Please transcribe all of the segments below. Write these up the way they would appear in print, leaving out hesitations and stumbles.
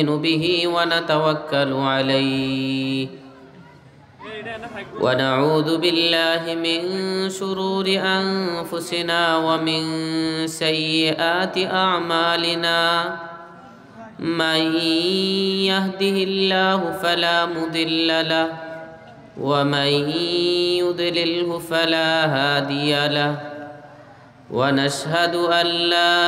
به ونتوكل عليه ونعوذ بالله من شرور أنفسنا ومن سيئات أعمالنا من يهده الله فلا مضل له ومن يضلله فلا هادي له ونشهد أن لا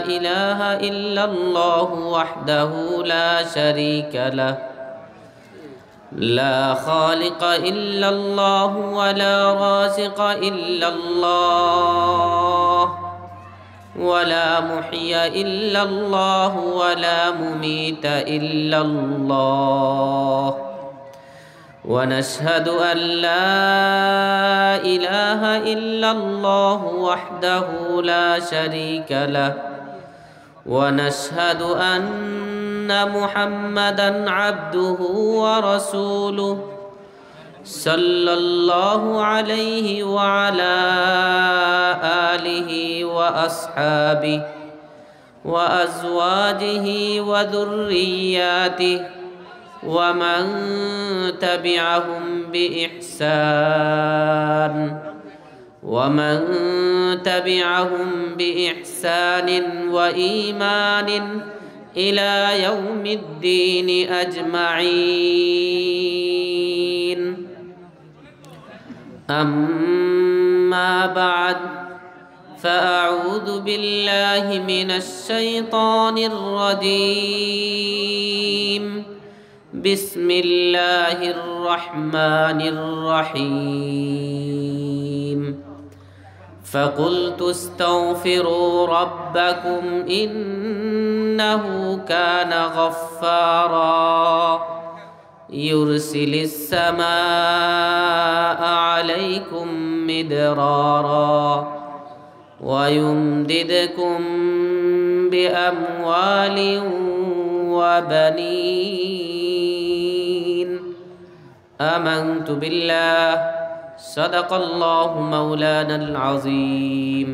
إله إلا الله وحده لا شريك له لا خالق إلا الله ولا رازق إلا الله ولا محيي إلا الله ولا مميت إلا الله ونشهد أن لا إله إلا الله وحده لا شريك له ونشهد أن محمدًا عبده ورسوله صلى الله عليه وعلى آله وأصحابه وأزواجه وذرياته ومن تبعهم بإحسان وإيمان إلى يوم الدين أجمعين أما بعد فأعوذ بالله من الشيطان الرجيم بسم الله الرحمن الرحيم فقلت استغفروا ربكم إنه كان غفارا يرسل السماء عليكم مدرارا ويمددكم بأموال وبنين آمنت بالله صدق الله مولانا العظيم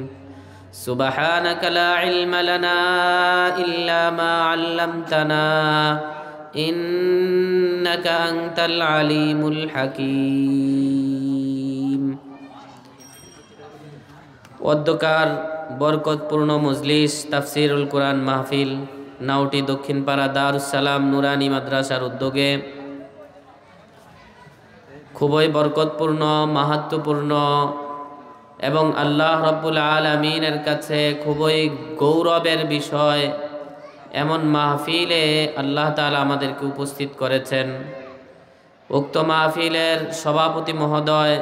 سبحانك لا علم لنا إلا ما علمتنا إنك أنت العليم الحكيم অধ্যকার বরকতপূর্ণ মজলিস তাফসিরুল কোরআন মাহফিল নাউটি দক্ষিণপাড়া দারুস সালাম নুরানি মাদ্রাসার উদ্যোগে খুবই বরকতপূর্ণ মাহাত্ম্যপূর্ণ এবং আল্লাহ রাব্বুল আলামিনের কাছে খুবই গৌরবের বিষয় এমন মাহফিলে আল্লাহ তাআলা আমাদেরকে উপস্থিত করেছেন। উক্ত মাহফিলের সভাপতি মহোদয়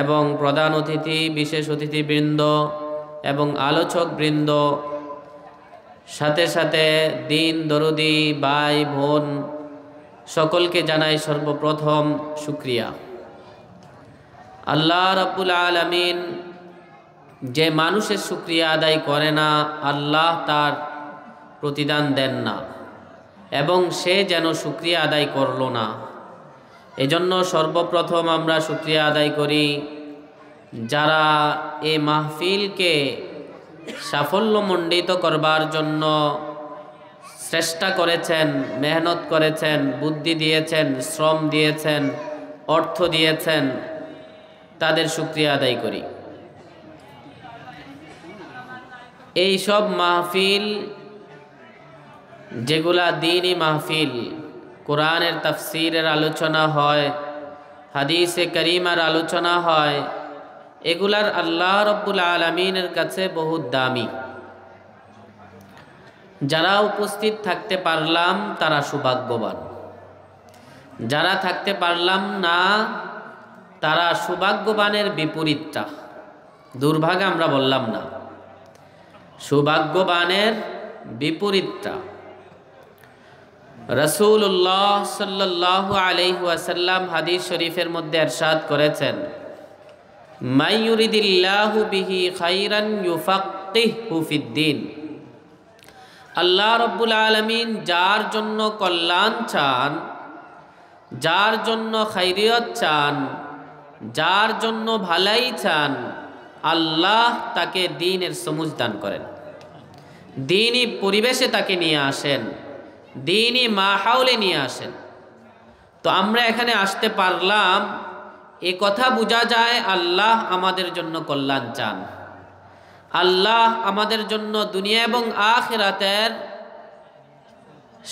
এবং প্রধান অতিথি বিশেষ অতিথিবৃন্দ এবং আলোচক বৃন্দ, সাথে সাথে দিন দরদি ভাই বোন সকলকে জানাই সর্বপ্রথম শুকরিয়া। আল্লাহ রাব্বুল আলামিন যে মানুষের শুকরিয়া আদায় করে না, আল্লাহ তার প্রতিদান দেন না এবং সে যেন শুকরিয়া আদায় করল না। এজন্য সর্বপ্রথম আমরা শুকরিয়া আদায় করি যারা এই মাহফিলকে সাফল্যমণ্ডিত করবার জন্য চেষ্টা করেছেন, মেহনত করেছেন, বুদ্ধি দিয়েছেন, শ্রম দিয়েছেন, অর্থ দিয়েছেন, তাদের শুকরিয়া আদায় করি। এই সব মাহফিল যেগুলা দ্বীনি মাহফিল, কোরআনের তাফসীরের আলোচনা হয়, হাদিসে কারিমার আলোচনা হয়, এগুলার আল্লাহ রাব্বুল আলামিনের কাছে বহুত দামি। যারা উপস্থিত থাকতে পারলাম তারা সৌভাগ্যবান, যারা থাকতে পারলাম না তারা সৌভাগ্যবানের বিপরীতটা, দুর্ভাগা আমরা বললাম না, সৌভাগ্যবানের বিপরীতটা। রাসূলুল্লাহ সাল্লাল্লাহু আলাইহি ওয়াসাল্লাম হাদিস শরীফের মধ্যে ইরশাদ করেছেন, মান ইউরিদিল্লাহু বিহি খাইরান ইউফাক্কিহু ফিদ্দীন। আল্লাহ রাব্বুল আলামিন যার জন্য কল্যাণ চান, যার জন্য খায়রিয়ত চান, যার জন্য ভালাই চান, আল্লাহ তাকে দ্বীনের সমুজ দান করেন, দ্বীনি পরিবেশে তাকে নিয়ে আসেন দ্বীনি মাহাউলে নিয়ে আসেন। তো আমরা এখানে আসতে পারলাম, এ কথা বোঝা যায় আল্লাহ আমাদের জন্য কল্যাণ চান। আল্লাহ আমাদের জন্য দুনিয়া এবং আখিরাতের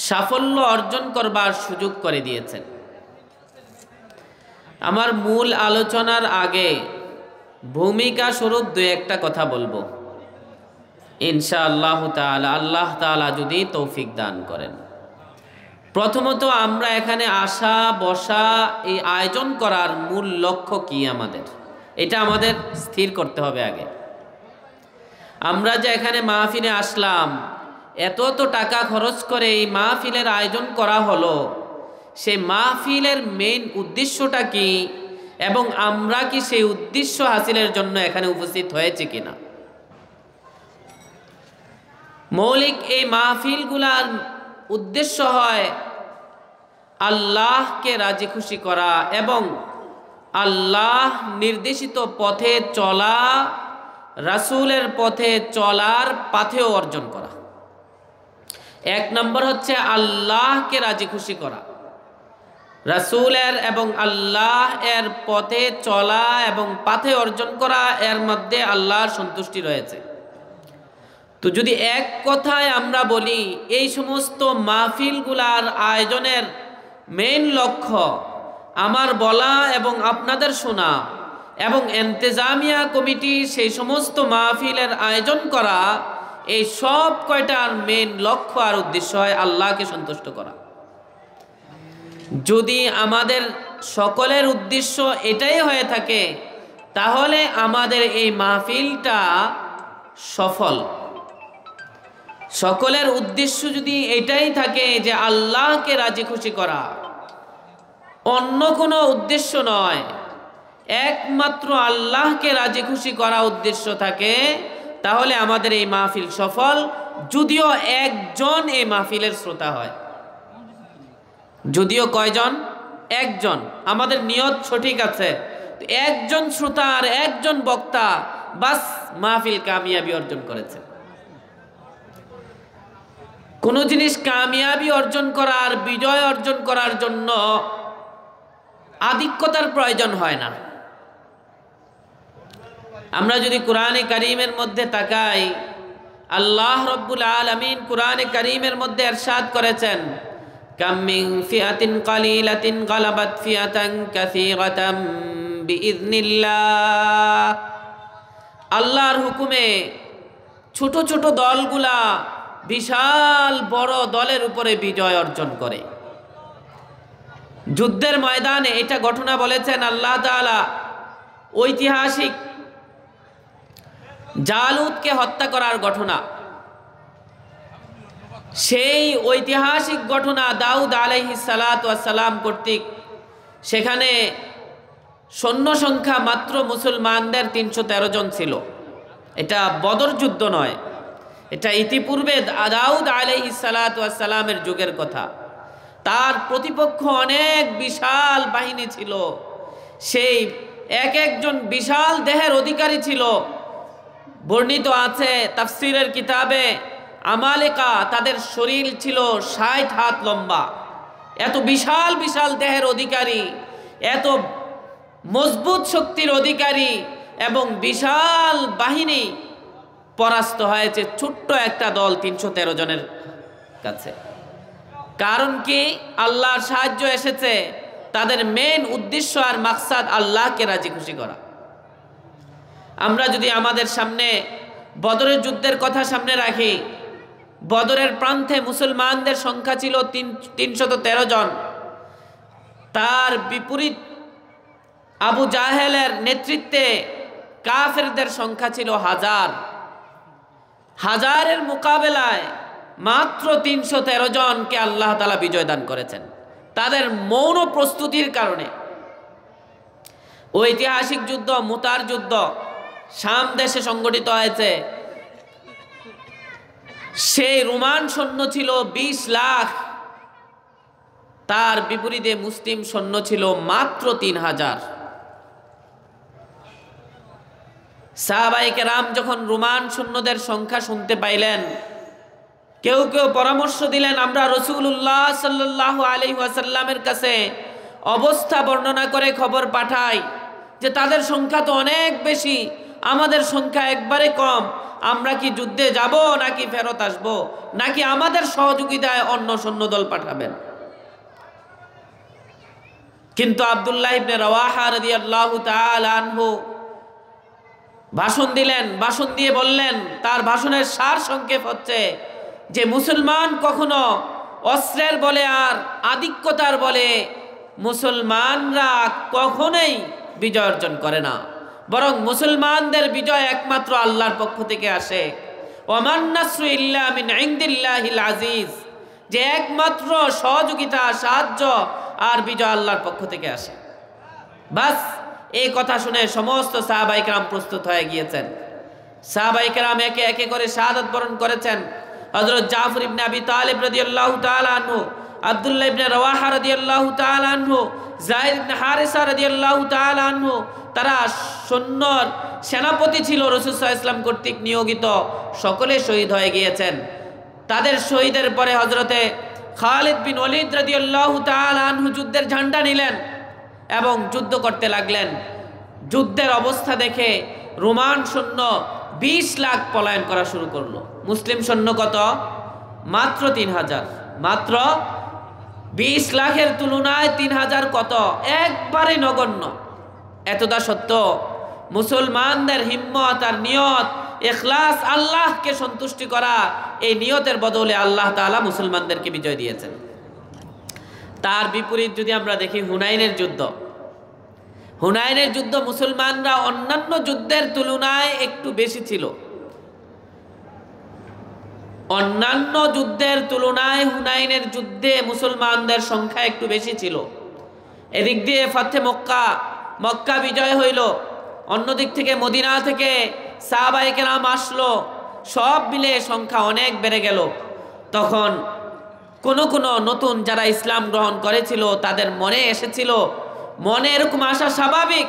সাফল্য অর্জন করবার সুযোগ করে দিয়েছেন। আমার মূল আলোচনার আগে ভূমিকা স্বরূপ দু একটা কথা বলবো ইনশাআল্লাহ তাআলা, আল্লাহ তাআলা যদি তৌফিক দান করেন। প্রথমত, আমরা এখানে আসা বসা এই আয়োজন করার মূল লক্ষ্য কি আমাদের, এটা আমাদের স্থির করতে হবে আগে। আমরা যে এখানে মাহফিলে আসলাম, এত তো টাকা খরচ করে এই মাহফিলের আয়োজন করা হলো, সেই মাহফিলের মেইন উদ্দেশ্যটা কি এবং আমরা কি সেই উদ্দেশ্য হাসিলের জন্য এখানে উপস্থিত হয়েছে কিনা। মৌলিক এই মাহফিলগুলার উদ্দেশ্য হয় আল্লাহকে রাজি খুশি করা এবং আল্লাহ নির্দেশিত পথে চলা, রাসূলের পথে চলার পাথেয় অর্জন করা। এক নম্বর হচ্ছে আল্লাহকে রাজি খুশি করা, রাসূলের এবং আল্লাহ এর পথে চলা এবং পাথে অর্জন করা, এর মধ্যে আল্লাহর সন্তুষ্টি রয়েছে। তো যদি এক কথায় আমরা বলি, এই সমস্ত মাহফিলগুলার আয়োজনের মেইন লক্ষ্য আমার বলা এবং আপনাদের শোনা এবং ইন্তেজামিয়া কমিটি সেই সমস্ত মাহফিলের আয়োজন করা, এই সব কয়টার মেইন লক্ষ্য আর উদ্দেশ্য হয় আল্লাহকে সন্তুষ্ট করা। যদি আমাদের সকলের উদ্দেশ্য এটাই হয়ে থাকে, তাহলে আমাদের এই মাহফিলটা সফল। সকলের উদ্দেশ্য যদি এটাই থাকে যে আল্লাহকে রাজি খুশি করা, অন্য কোনো উদ্দেশ্য নয়, একমাত্র আল্লাহকে রাজি খুশি করা উদ্দেশ্য থাকে, তাহলে আমাদের এই মাহফিল সফল। যদিও একজন এই মাহফিলের শ্রোতা হয়, যদিও কয়জন? একজন। আমাদের নিয়ত সঠিক আছে, একজন শ্রোতা আর একজন বক্তা, বাস মাহফিল কামিয়াবি অর্জন করেছে। কোন জিনিস কামিয়াবি অর্জন করার, বিজয় অর্জন করার জন্য আধিক্যতার প্রয়োজন হয় না। আমরা যদি কোরআনে কারীমের মধ্যে তাকাই, আল্লাহ রাব্বুল আলামিন কোরআনে কারীমের মধ্যে ইরশাদ করেছেন, কাম মিন ফিআতিন কালিলাতিন গালাবাত ফিআতান কাসীরাতাম বিইذনিল্লাহ। আল্লাহর হুকুমে ছোট ছোট দলগুলা বিশাল বড় দলের উপরে বিজয় অর্জন করে। যুদ্ধের ময়দানে এটা ঘটনা বলেছেন আল্লাহ তাআলা, ঐতিহাসিক জালুতকে হত্যা করার ঘটনা। সেই ঐতিহাসিক ঘটনা দাউদ আলাইহিস সালাতু ওয়াস সালাম কর্তৃক, সেখানে সৈন্য সংখ্যা মাত্র মুসলমানদের ৩১৩ জন ছিল। এটা বদর যুদ্ধ নয়, এটা ইতিপূর্বে দাউদ আলাইহিস সালাতু ওয়াস সালামের যুগের কথা। তার প্রতিপক্ষ অনেক বিশাল বাহিনী ছিল, সেই এক একজন বিশাল দেহের অধিকারী ছিল। বর্ণিত আছে তাফসীরের কিতাবে, আমালেকা তাদের শরীর ছিল ৬০ হাত লম্বা। এত বিশাল বিশাল দেহের অধিকারী, এত মজবুত শক্তির অধিকারী এবং বিশাল বাহিনী পরাস্ত হয়েছে ছোট্ট একটা দল ৩১৩ জনের কাছে। কারণ কি? আল্লাহর সাহায্য এসেছে। তাদের মেন উদ্দেশ্য আর মাকসাদ আল্লাহকে রাজি খুশি করা। আমরা যদি আমাদের সামনে বদরের যুদ্ধের কথা সামনে রাখি, বদরের প্রান্তে মুসলমানদের সংখ্যা ছিল ৩১৩ জন। তার বিপরীত আবু জাহেলের নেতৃত্বে কাফেরদের সংখ্যা ছিল ১০০০। হাজারের মোকাবেলায় মাত্র ৩১৩ জনকে আল্লাহ তাআলা বিজয় দান করেছেন, তাদের মৌন প্রস্তুতির কারণে। ঐতিহাসিক যুদ্ধ মুতার যুদ্ধ শাম দেশে সংগঠিত হয়েছে। সেই রোমান সৈন্য ছিল ২০ লাখ, তার বিপরীতে মুসলিম সৈন্য ছিল মাত্র ৩০০০। সাহাবায়ে কেরাম যখন রোমান সৈন্যদের সংখ্যা শুনতে পাইলেন, কেউ কেউ পরামর্শ দিলেন আমরা রাসূলুল্লাহ সাল্লাল্লাহু আলাইহি ওয়াসাল্লামের কাছে অবস্থা বর্ণনা করে খবর পাঠাই যে তাদের সংখ্যা তো অনেক বেশি, আমাদের সংখ্যা একবারে কম, আমরা কি যুদ্ধে যাব নাকি ফেরত আসব, নাকি আমাদের সহযোগিতায় অন্য সৈন্যদল পাঠাবেন? কিন্তু আব্দুল্লাহ ইবনে রাওয়াহা রাদিয়াল্লাহু তাআলা আনহু ভাষণ দিলেন। ভাষণ দিয়ে বললেন, তার ভাষণের সার সংক্ষেপ হচ্ছে যে মুসলমান কখনো অস্ত্রের বলে আর আধিক্যতার বলে মুসলমানরা কখনোই বিজয় অর্জন করে না, বরং মুসলমানদের বিজয় একমাত্র আল্লাহর পক্ষ থেকে আসে। ওয়ামান নাসরু ইল্লা মিন ইনদিল্লাহিল আজিজ, যে একমাত্র সহযোগিতা, সাহায্য আর বিজয় আল্লাহর পক্ষ থেকে আসে। বাস এই কথা শুনে সমস্ত সাহাবায়ে কেরাম প্রস্তুত হয়ে গিয়েছেন। সাহাবায়ে কেরাম একে একে করে শাহাদাত বরণ করেছেন। হযরত জাফর ইবনে আবি তালিব রাদিয়াল্লাহু তাআলা আনহু, আব্দুল্লাহ ইবনে রাওয়াহা রাদিয়াল্লাহু তাআলা আনহু, যায়েদ ইবনে হারিসা রাদিয়াল্লাহু তাআলা আনহু, তারা সৈন্যর সেনাপতি ছিল রাসূল সাল্লাল্লাহু আলাইহি ওয়াসাল্লাম কর্তৃক নিয়োগিত, সকলে শহীদ হয়ে গিয়েছেন। তাদের শহীদের পরে হযরতে খালিদ বিন ওয়ালিদ রাদিয়াল্লাহু তাআলা আনহু যুদ্ধের ঝান্ডা নিলেন এবং যুদ্ধ করতে লাগলেন। যুদ্ধের অবস্থা দেখে রোমান সৈন্য 20 লাখ পলায়ন করা শুরু করলো। মুসলিম সৈন্য কত? মাত্র 3000। মাত্র 20 লাখের তুলনায় 3000 কত? একবারে নগণ্য। এতটা সত্য মুসলমানদের হিম্মত আর নিয়ত, ইখলাস, আল্লাহকে সন্তুষ্টি করা, এই নিয়তের বদলে আল্লাহ তাআলা মুসলমানদেরকে বিজয় দিয়েছেন। তার বিপরীত যদি আমরা দেখি হুনাইনের যুদ্ধ, হুনাইনের যুদ্ধ মুসলমানরা অন্যান্য যুদ্ধের তুলনায় একটু বেশি ছিল। অন্যান্য যুদ্ধের তুলনায় হুনাইনের যুদ্ধে মুসলমানদের সংখ্যা একটু বেশি ছিল। এদিক দিয়ে ফাতে মক্কা, মক্কা বিজয় হইল, অন্যদিক থেকে মদিনা থেকে সাহাবায়ে কেরাম আসলো, সব মিলে সংখ্যা অনেক বেড়ে গেল। তখন কোন নতুন যারা ইসলাম গ্রহণ করেছিল তাদের মনে এসেছিল, মনে এরকম আসা স্বাভাবিক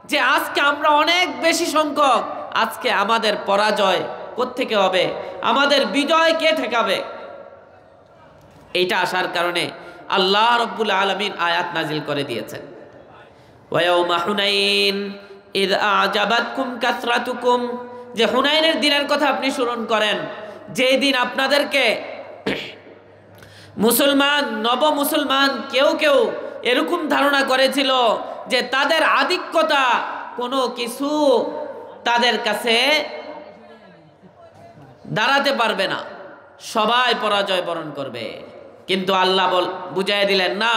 যে আজকে আমরা অনেক বেশি সংখ্যক, আজকে আমাদের পরাজয় কোত্থেকে হবে, আমাদের বিজয় কে ঠেকাবে? এইটা আসার কারণে আল্লাহ রাব্বুল আলামিন আয়াত নাজিল করে দিয়েছেন। ওয়া ইয়াউমা হুনাইন ইয আ'জাবাতকুম কাসরাতুকুম, যে হুনাইনের দিনের কথা আপনি স্মরণ করেন, যেই দিন আপনাদেরকে মুসলমান, নব মুসলমান কেউ কেউ এরকম ধারণা করেছিল যে তাদের আধিক্যতা কোনো কিছু তাদের কাছে দাঁড়াতে পারবে না, সবাই পরাজয় বরণ করবে। কিন্তু আল্লাহ বুঝাই দিলেন, না,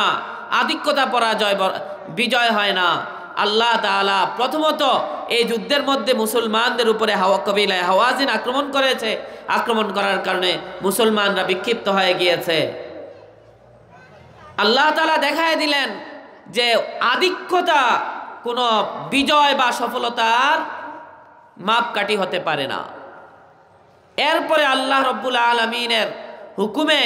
আধিক্যতা পরাজয় বিজয় হয় না। আল্লাহ তাআলা প্রথমত এই যুদ্ধের মধ্যে মুসলমানদের উপরে কবিলায় হাওয়াজিন আক্রমণ করেছে, আক্রমণ করার কারণে মুসলমানরা বিক্ষিপ্ত হয়ে গিয়েছে। আল্লাহ তাআলা দেখায় দিলেন যে আধিক্যতা কোনো বিজয় বা সফলতার মাপকাঠি হতে পারে না। এরপরে আল্লাহ রব্বুল আলামিনের হুকুমে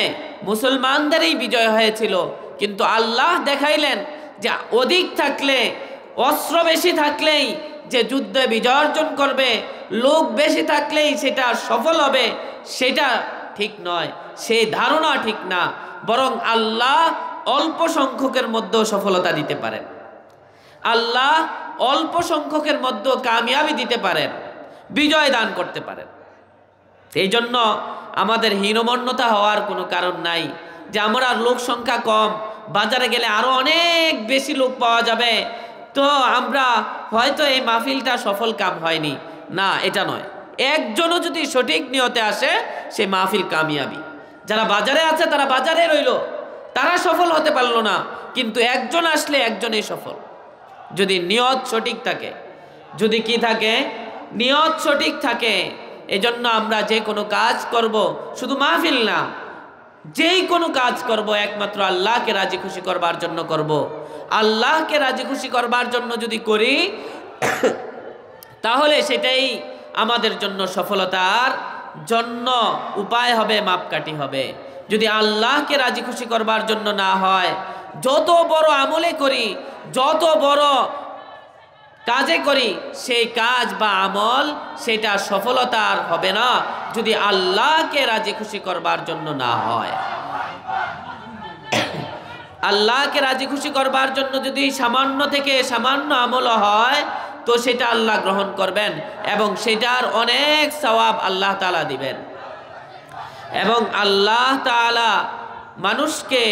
মুসলমানদেরই বিজয় হয়েছিল, কিন্তু আল্লাহ দেখাইলেন যে অধিক থাকলে, অস্ত্র বেশি থাকলেই যে যুদ্ধে বিজয় অর্জন করবে, লোক বেশি থাকলেই সেটা সফল হবে, সেটা ঠিক নয়, সেই ধারণা ঠিক না। বরং আল্লাহ অল্প সংখ্যকের মধ্যেও সফলতা দিতে পারেন, আল্লাহ অল্প সংখ্যকের মধ্যেও কামিয়াবি দিতে পারেন, বিজয় দান করতে পারেন। এই জন্য আমাদের হীনমন্যতা হওয়ার কোনো কারণ নাই যে আমরা লোক সংখ্যা কম, বাজারে গেলে আরো অনেক বেশি লোক পাওয়া যাবে, তো আমরা হয়তো এই মাহফিলটা সফল কাম হয়নি। না, এটা নয়। একজনও যদি সঠিক নিয়তে আসে, সে মাহফিল কামিয়াবি। যারা বাজারে আছে তারা বাজারে রইল, তারা সফল হতে পারলো না, কিন্তু একজন আসলে একজনেই সফল, যদি নিয়ত সঠিক থাকে। যদি কি থাকে? নিয়ত সঠিক থাকে। এজন্য আমরা যে কোনো কাজ করব, শুধু মাহফিল না, যেই কোনো কাজ করব একমাত্র আল্লাহকে রাজি খুশি করবার জন্য করব। আল্লাহকে রাজি খুশি করবার জন্য যদি করি, তাহলে সেটাই আমাদের জন্য সফলতার জন্য উপায় হবে, মাপকাঠি হবে। যদি আল্লাহকে রাজি খুশি করবার জন্য না হয়, যত বড় আমলে করি, যত বড় কাজে করি সেই কাজ বা আমল সেটা সফলতার হবে না যদি আল্লাহকে রাজি খুশি করবার জন্য না হয়। আল্লাহকে রাজি খুশি করবার জন্য যদি সামান্য থেকে সামান্য আমল হয় তো সেটা আল্লাহ গ্রহণ করবেন এবং সেটার অনেক সওয়াব আল্লাহ তাআলা দিবেন। এবং আল্লাহ তাআলা মানুষকে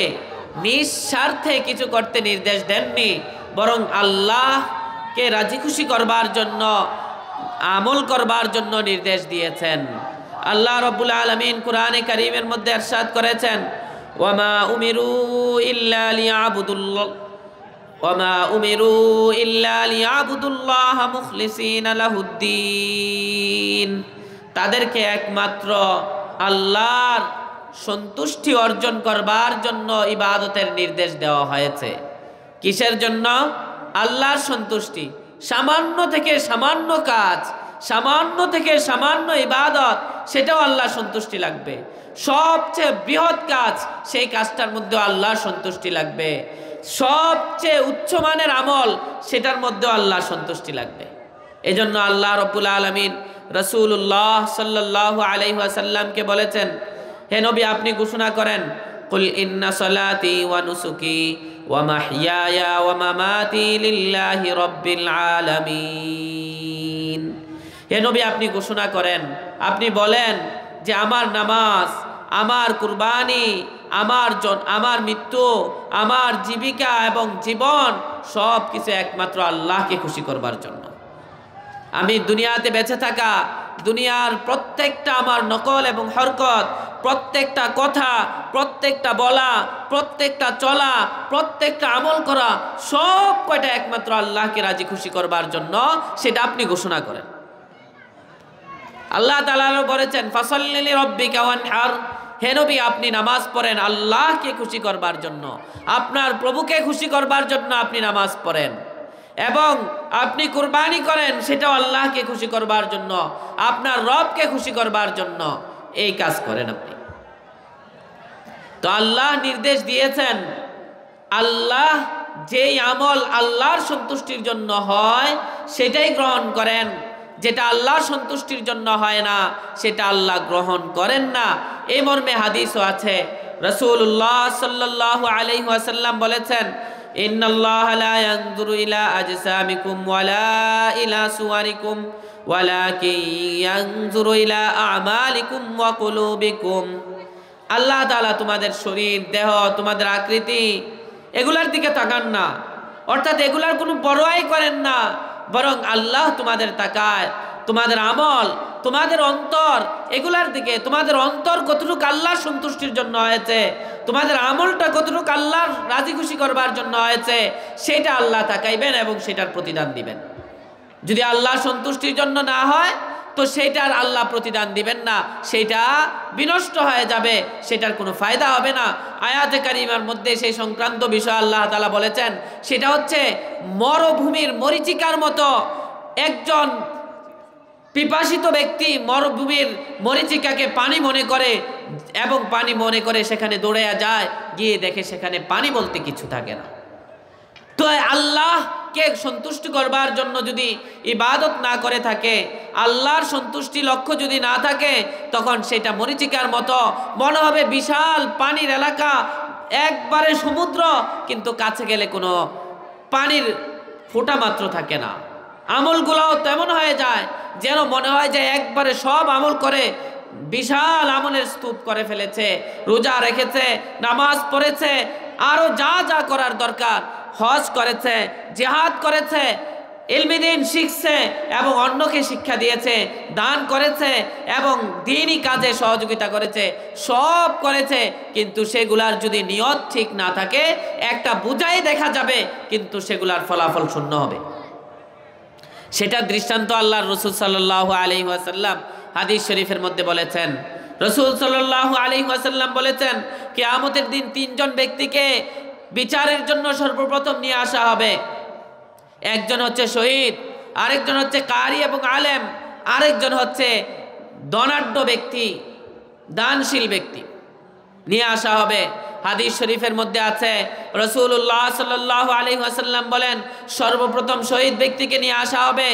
নিঃস্বার্থে কিছু করতে নির্দেশ দেননি, বরং আল্লাহকে রাজি খুশি করবার জন্য আমল করবার জন্য নির্দেশ দিয়েছেন। আল্লাহ রাব্বুল আলামিন কোরআনে কারীমের মধ্যে ইরশাদ করেছেন, ওয়ামা উমিরু ইল্লা লিয়াবুদুল্লাহ মুখলিসিনা লাহুদ্দিন। তাদেরকে একমাত্র আল্লাহর সন্তুষ্টি অর্জন করবার জন্য ইবাদতের নির্দেশ দেওয়া হয়েছে। কিসের জন্য? আল্লাহর সন্তুষ্টি। সামান্য থেকে সামান্য কাজ, সামান্য থেকে সামান্য ইবাদত, সেটাও আল্লাহর সন্তুষ্টি লাগবে। সবচেয়ে বৃহৎ কাজ, সেই কাজটার মধ্যে আল্লাহর সন্তুষ্টি লাগবে। সবচেয়ে উচ্চমানের আমল, সেটার মধ্যেও আল্লাহর সন্তুষ্টি লাগবে। এজন্য আল্লাহ রাব্বুল আলামিন রাসূলুল্লাহ সাল্লাল্লাহু আলাইহি ওয়াসাল্লামকে বলেছেন, হে নবী আপনি ঘোষণা করেন, কুল ইন্না সালাতি ওয়া নুসুকি ওয়া মাহইয়ায়া ওয়া মামাতি লিল্লাহি রাব্বিল আলামিন। হে নবী আপনি ঘোষণা করেন, আপনি বলেন যে আমার নামাজ, আমার কুরবানি, আমার মৃত্যু, আমার জীবিকা এবং জীবন সব কিছু একমাত্র আল্লাহকে খুশি করবার জন্য। আমি দুনিয়াতে বেঁচে থাকা, দুনিয়ার প্রত্যেকটা আমার নকল এবং হরকত, প্রত্যেকটা কথা, প্রত্যেকটা বলা, প্রত্যেকটা চলা, প্রত্যেকটা আমল করা, সব কয়টা একমাত্র আল্লাহকে রাজি খুশি করবার জন্য, সেটা আপনি ঘোষণা করেন। আল্লাহ তাআলা বলেছেন, ফাসাল্লি লিরাব্বিকা ওয়ানহার। হে নবী আপনি নামাজ পড়েন আল্লাহকে খুশি করবার জন্য, আপনার প্রভুকে খুশি করবার জন্য আপনি নামাজ পড়েন। এবং আপনি কুরবানি করেন, সেটাও আল্লাহকে খুশি করবার জন্য, আপনার রবকে খুশি করবার জন্য এই কাজ করেন আপনি। তো আল্লাহ নির্দেশ দিয়েছেন, আল্লাহ যেই আমল আল্লাহর সন্তুষ্টির জন্য হয় সেটাই গ্রহণ করেন, যেটা আল্লাহর সন্তুষ্টির জন্য হয় না সেটা আল্লাহ গ্রহণ করেন না। এই মর্মে হাদিসও আছে। রাসূলুল্লাহ সাল্লাল্লাহু আলাইহি ওয়াসাল্লাম বলেছেন, ইন্নাল্লাহা লা ইয়ানজুরু ইলা আজসামিকুম ওয়ালা ইলা সুওয়ারিকুম ওয়ালাকিন ইয়ানজুরু ইলা আমালিকুম ওয়া কুলুবিকুম। আল্লাহ তাআলা তোমাদের শরীর, দেহ, তোমাদের আকৃতি এগুলার দিকে তাকান না, অর্থাৎ এগুলার কোনো পরোয়াই করেন না, বরং আল্লাহ তোমাদের তাকায় তোমাদের আমল, তোমাদের অন্তর, এগুলার দিকে। তোমাদের অন্তর কতটুকু আল্লাহর সন্তুষ্টির জন্য হয়েছে, তোমাদের আমলটা কতটুকু আল্লাহর রাজি খুশি করবার জন্য হয়েছে, সেটা আল্লাহ তাকাইবেন এবং সেটার প্রতিদান দিবেন। যদি আল্লাহর সন্তুষ্টির জন্য না হয় তো সেটার আল্লাহ প্রতিদান দিবেন না, সেটা বিনষ্ট হয়ে যাবে, সেটার কোনো ফায়দা হবে না। আয়াতে কারিমার মধ্যে সেই সংক্রান্ত বিষয় আল্লাহ তাআলা বলেছেন, সেটা হচ্ছে মরুভূমির মরীচিকার মতো। একজন পিপাসিত ব্যক্তি মরুভূমির মরীচিকাকে পানি মনে করে এবং পানি মনে করে সেখানে দৌড়ে যায়, গিয়ে দেখে সেখানে পানি বলতে কিছু থাকে না। তো আল্লাহকে সন্তুষ্ট করবার জন্য যদি ইবাদত না করে থাকে, আল্লাহর সন্তুষ্টি লক্ষ্য যদি না থাকে, তখন সেটা মরীচিকার মতো মনে হবে বিশাল পানির এলাকা, একবারে সমুদ্র, কিন্তু কাছে গেলে কোনো পানির ফোঁটা মাত্র থাকে না। আমলগুলোও তেমন হয়ে যায় যেন মনে হয় যে একবারে সব আমল করে বিশাল আমলের স্তূপ করে ফেলেছে, রোজা রেখেছে, নামাজ পড়েছে, আরো যা যা করার দরকার, হজ করেছে, জিহাদ করেছে, ইলমি দ্বীন শিখছে এবং অন্যকে শিক্ষা দিয়েছে, দান করেছে এবং দ্বীনি কাজে সহযোগিতা করেছে, সব করেছে, কিন্তু সেগুলার যদি নিয়ত ঠিক না থাকে, একটা বুঝাই দেখা যাবে কিন্তু সেগুলার ফলাফল শূন্য হবে। সেটার দৃষ্টান্ত আল্লাহর রাসূল সাল্লাল্লাহু আলাইহি ওয়াসাল্লাম হাদিস শরীফের মধ্যে বলেছেন। রাসূল সাল্লাল্লাহু আলাইহি ওয়াসাল্লাম বলেছেন, কিয়ামতের দিন তিনজন ব্যক্তিকে বিচারের জন্য সর্বপ্রথম নিয়ে আসা হবে। একজন হচ্ছে শহীদ, আরেকজন হচ্ছে কারি এবং আলেম, আরেকজন হচ্ছে ধনাঢ্য ব্যক্তি, দানশীল ব্যক্তি। নিয়ে আসা হবে। হাদিস শরীফের মধ্যে আছে রাসূলুল্লাহ সাল্লাল্লাহু আলাইহি ওয়াসাল্লাম বলেন, সর্বপ্রথম শহীদ ব্যক্তিকে নিয়ে আসা হবে।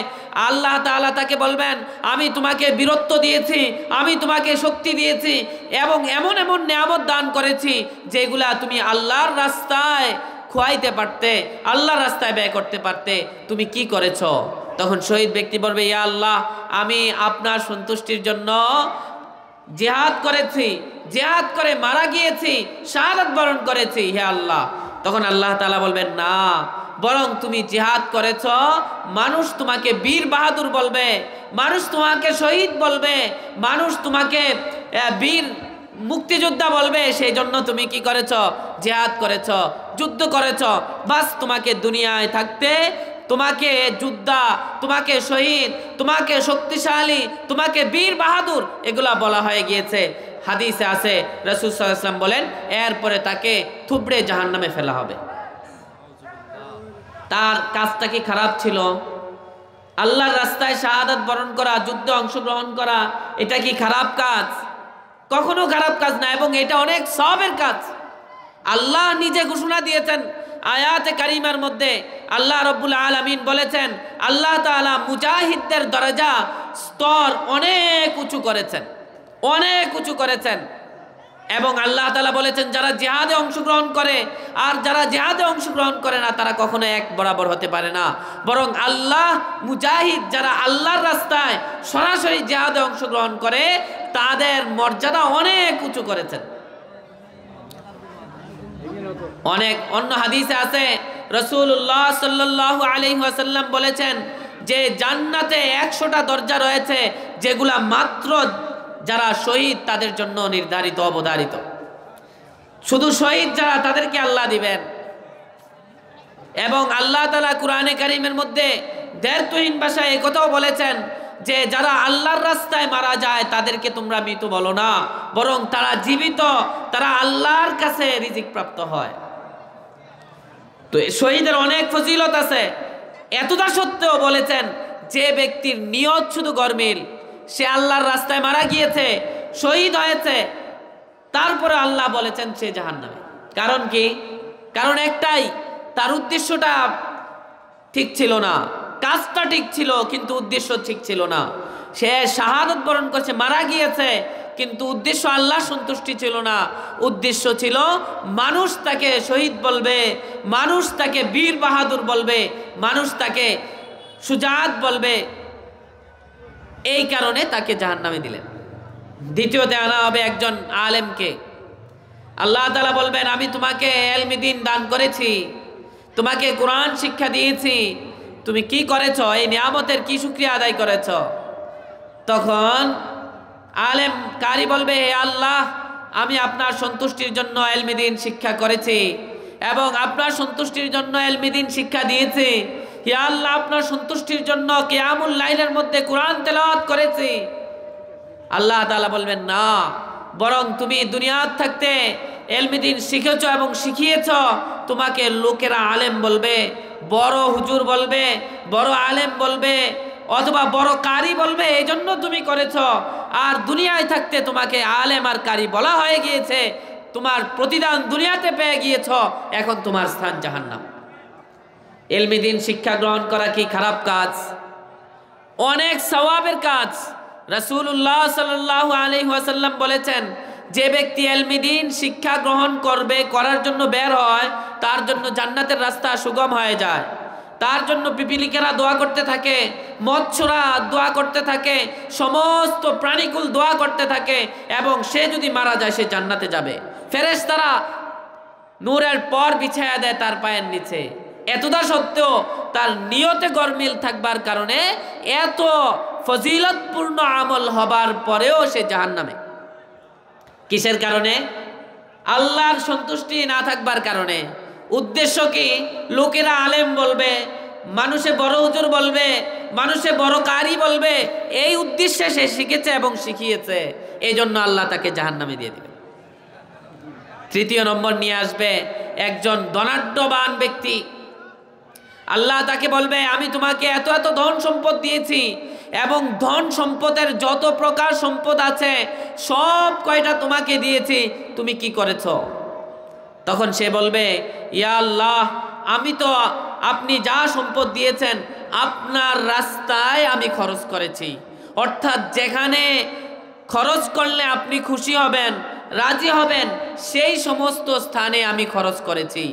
আল্লাহ তাআলা তাকে বলবেন, আমি তোমাকে বীরত্ব দিয়েছি, আমি তোমাকে শক্তি দিয়েছি এবং এমন এমন নিয়ামত দান করেছি যেগুলা তুমি আল্লাহর রাস্তায় খোয়াইতে পারতে, আল্লাহর রাস্তায় ব্যয় করতে পারতে, তুমি কি করেছো? তখন শহীদ ব্যক্তি বলবে, ইয়া আল্লাহ, আমি আপনার সন্তুষ্টির জন্য জিহাদ করেছি, জিহাদ করে মারা গিয়েছি, শাহাদাত বরণ করেছি হে আল্লাহ। তখন আল্লাহ তাআলা বলবেন, না, বরং তুমি জিহাদ করেছ, মানুষ তোমাকে বীর বাহাদুর বলবে, মানুষ তোমাকে শহীদ বলবে, মানুষ তোমাকে বীর মুক্তিযোদ্ধা বলবে, সেই জন্য তুমি কি করেছ? জিহাদ করেছ, যুদ্ধ করেছ। বাস তোমাকে দুনিয়ায় থাকতে তোমাকে যোদ্ধা, তোমাকে শহীদ, তোমাকে শক্তিশালী, তোমাকে বীর বাহাদুর এগুলা বলা হয়ে গিয়েছে। হাদিসে আছে রাসূল সাল্লাল্লাহু আলাইহি ওয়াসাল্লাম বলেন, এরপরে তাকে থুবড়ে জাহান্নামে ফেলা হবে। তার কাজটা কি খারাপ ছিল? আল্লাহর রাস্তায় শাহাদাত বরণ করা, যুদ্ধে অংশগ্রহণ করা, এটা কি খারাপ কাজ? কখনো খারাপ কাজ না, এবং এটা অনেক সওয়াবের কাজ। আল্লাহ নিজে ঘোষণা দিয়েছেন আয়াতে কারিমার মধ্যে। আল্লাহ রাব্বুল আলামিন বলেছেন, আল্লাহ তাআলা মুজাহিদদের দরজা স্তর অনেক উঁচু করেছেন, অনেক উঁচু করেছেন। এবং আল্লাহ তাআলা বলেছেন, যারা জিহাদে অংশগ্রহণ করে আর যারা জিহাদে অংশগ্রহণ করে না তারা কখনো এক বরাবর হতে পারে না। বরং আল্লাহ মুজাহিদ, যারা আল্লাহর রাস্তায় সরাসরি জিহাদে অংশগ্রহণ করে, তাদের মর্যাদা অনেক উঁচু করেছেন। অনেক অন্য হাদিসে আছে রাসূলুল্লাহ সাল্লাল্লাহু আলাইহি ওয়াসাল্লাম বলেছেন যে জান্নাতে 100টা দরজা রয়েছে যেগুলা মাত্র যারা শহীদ তাদের জন্য নির্ধারিত, অবধারিত। শুধু শহীদ যারা, তাদেরকে আল্লাহ দিবেন। এবং আল্লাহ তাআলা কুরআনে কারীমের মধ্যে দ্ব্যর্থহীন ভাষায় এই কথাও বলেছেন যে যারা আল্লাহর রাস্তায় মারা যায় তাদেরকে তোমরা মৃত বলো না, বরং তারা জীবিত, তারা আল্লাহর কাছে রিজিক প্রাপ্ত হয়। তো শহীদের অনেক ফজিলত আছে। এতটা সত্ত্বেও বলেছেন, যে ব্যক্তির নিয়ত শুধু গরমিল, সে আল্লাহর রাস্তায় মারা গিয়েছে, শহীদ হয়েছে, তারপরে আল্লাহ বলেছেন সে জাহান্নামে। কারণ কি? কারণ একটাই, তার উদ্দেশ্যটা ঠিক ছিল না, কাজটা ঠিক ছিল কিন্তু উদ্দেশ্য ঠিক ছিল না। সে শাহাদাত বরণ করছে, মারা গিয়েছে, কিন্তু উদ্দেশ্য আল্লাহ সন্তুষ্টি ছিল না। উদ্দেশ্য ছিল মানুষ তাকে শহীদ বলবে, মানুষ তাকে বীর বাহাদুর বলবে, মানুষ তাকে সুজাত বলবে, এই কারণে তাকে জাহান্নামে দিলেন। দ্বিতীয়তে আনা হবে একজন আলেমকে। আল্লাহ তাআলা বলবেন, আমি তোমাকে ইলমে দ্বীন দান করেছি, তোমাকে কোরআন শিক্ষা দিয়েছি, তুমি কি করেছ? এই নিয়ামতের কি শুকরিয়া আদায় করেছ? তখন আলেম কারি বলবে, হে আল্লাহ, আমি আপনার সন্তুষ্টির জন্য ইলমে দ্বীন শিক্ষা করেছি এবং আপনার সন্তুষ্টির জন্য ইলমে দ্বীন শিক্ষা দিয়েছি। হে আল্লাহ, আপনার সন্তুষ্টির জন্য কিয়ামুল লাইলের মধ্যে কোরআন তেলাওয়াত করেছি। আল্লাহ তাআলা বলবেন, না, বরং তুমি দুনিয়াতে থাকতে ইলমে দ্বীন শিখেছ এবং শিখিয়েছ, তোমাকে লোকেরা আলেম বলবে, বড় হুজুর বলবে, বড় আলেম বলবে, অথবা বড় কারি বলবে, এই জন্য তুমি করেছ। আর দুনিয়ায় থাকতে তোমাকে আলেম আর কারি বলা হয়ে গিয়েছে, তোমার প্রতিদান দুনিয়াতে পেয়ে গিয়েছ, এখন তোমার স্থান জাহান্নাম। ইলমে দ্বীন শিক্ষা গ্রহণ করা কি খারাপ কাজ? অনেক সওয়াবের কাজ। রাসূলুল্লাহ সাল্লাল্লাহু আলাইহি ওয়াসাল্লাম বলেছেন, যে ব্যক্তি ইলমে দ্বীন শিক্ষা গ্রহণ করবে, করার জন্য বের হয়, তার জন্য জান্নাতের রাস্তা সুগম হয়ে যায়। তার জন্য পিপিলিকেরা দোয়া করতে থাকে, মৎস্যরা দোয়া করতে থাকে, সমস্ত প্রাণীকুল দোয়া করতে থাকে, এবং সে যদি মারা যায় সে জান্নাতে যাবে। ফেরেশতারা নূরের পর বিছায়া দেয় তার পায়ের নিচে। এতটা সত্ত্বেও তার নিয়তে গরমিল থাকবার কারণে, এত ফজিলতপূর্ণ আমল হবার পরেও সে জাহান্নামে। কিসের কারণে? আল্লাহর সন্তুষ্টি না থাকবার কারণে। উদ্দেশ্য কি? লোকেরা আলেম বলবে, মানুষে বড় হুজুর বলবে, মানুষে বড় কারি বলবে, এই উদ্দেশ্যে সে শিখেছে এবং শিখিয়েছে, এই জন্য আল্লাহ তাকে জাহান্নামে দিয়ে দিবে। তৃতীয় নম্বর নিয়ে আসবে একজন ধনাঢ্যবান ব্যক্তি। আল্লাহ তাকে বলবে, আমি তোমাকে এত এত ধন সম্পদ দিয়েছি, এবং ধন সম্পদের যত প্রকার সম্পদ আছে সব কয়টা তোমাকে দিয়েছি, তুমি কি করেছো? তখন সে বলবে, ইয়া আল্লাহ, আমি তো আপনি যা সম্পদ দিয়েছেন আপনার রাস্তায় আমি খরচ করেছি। অর্থাৎ যেখানে খরচ করলে আপনি খুশি হবেন, রাজি হবেন, সেই সমস্ত স্থানে আমি খরচ করেছি।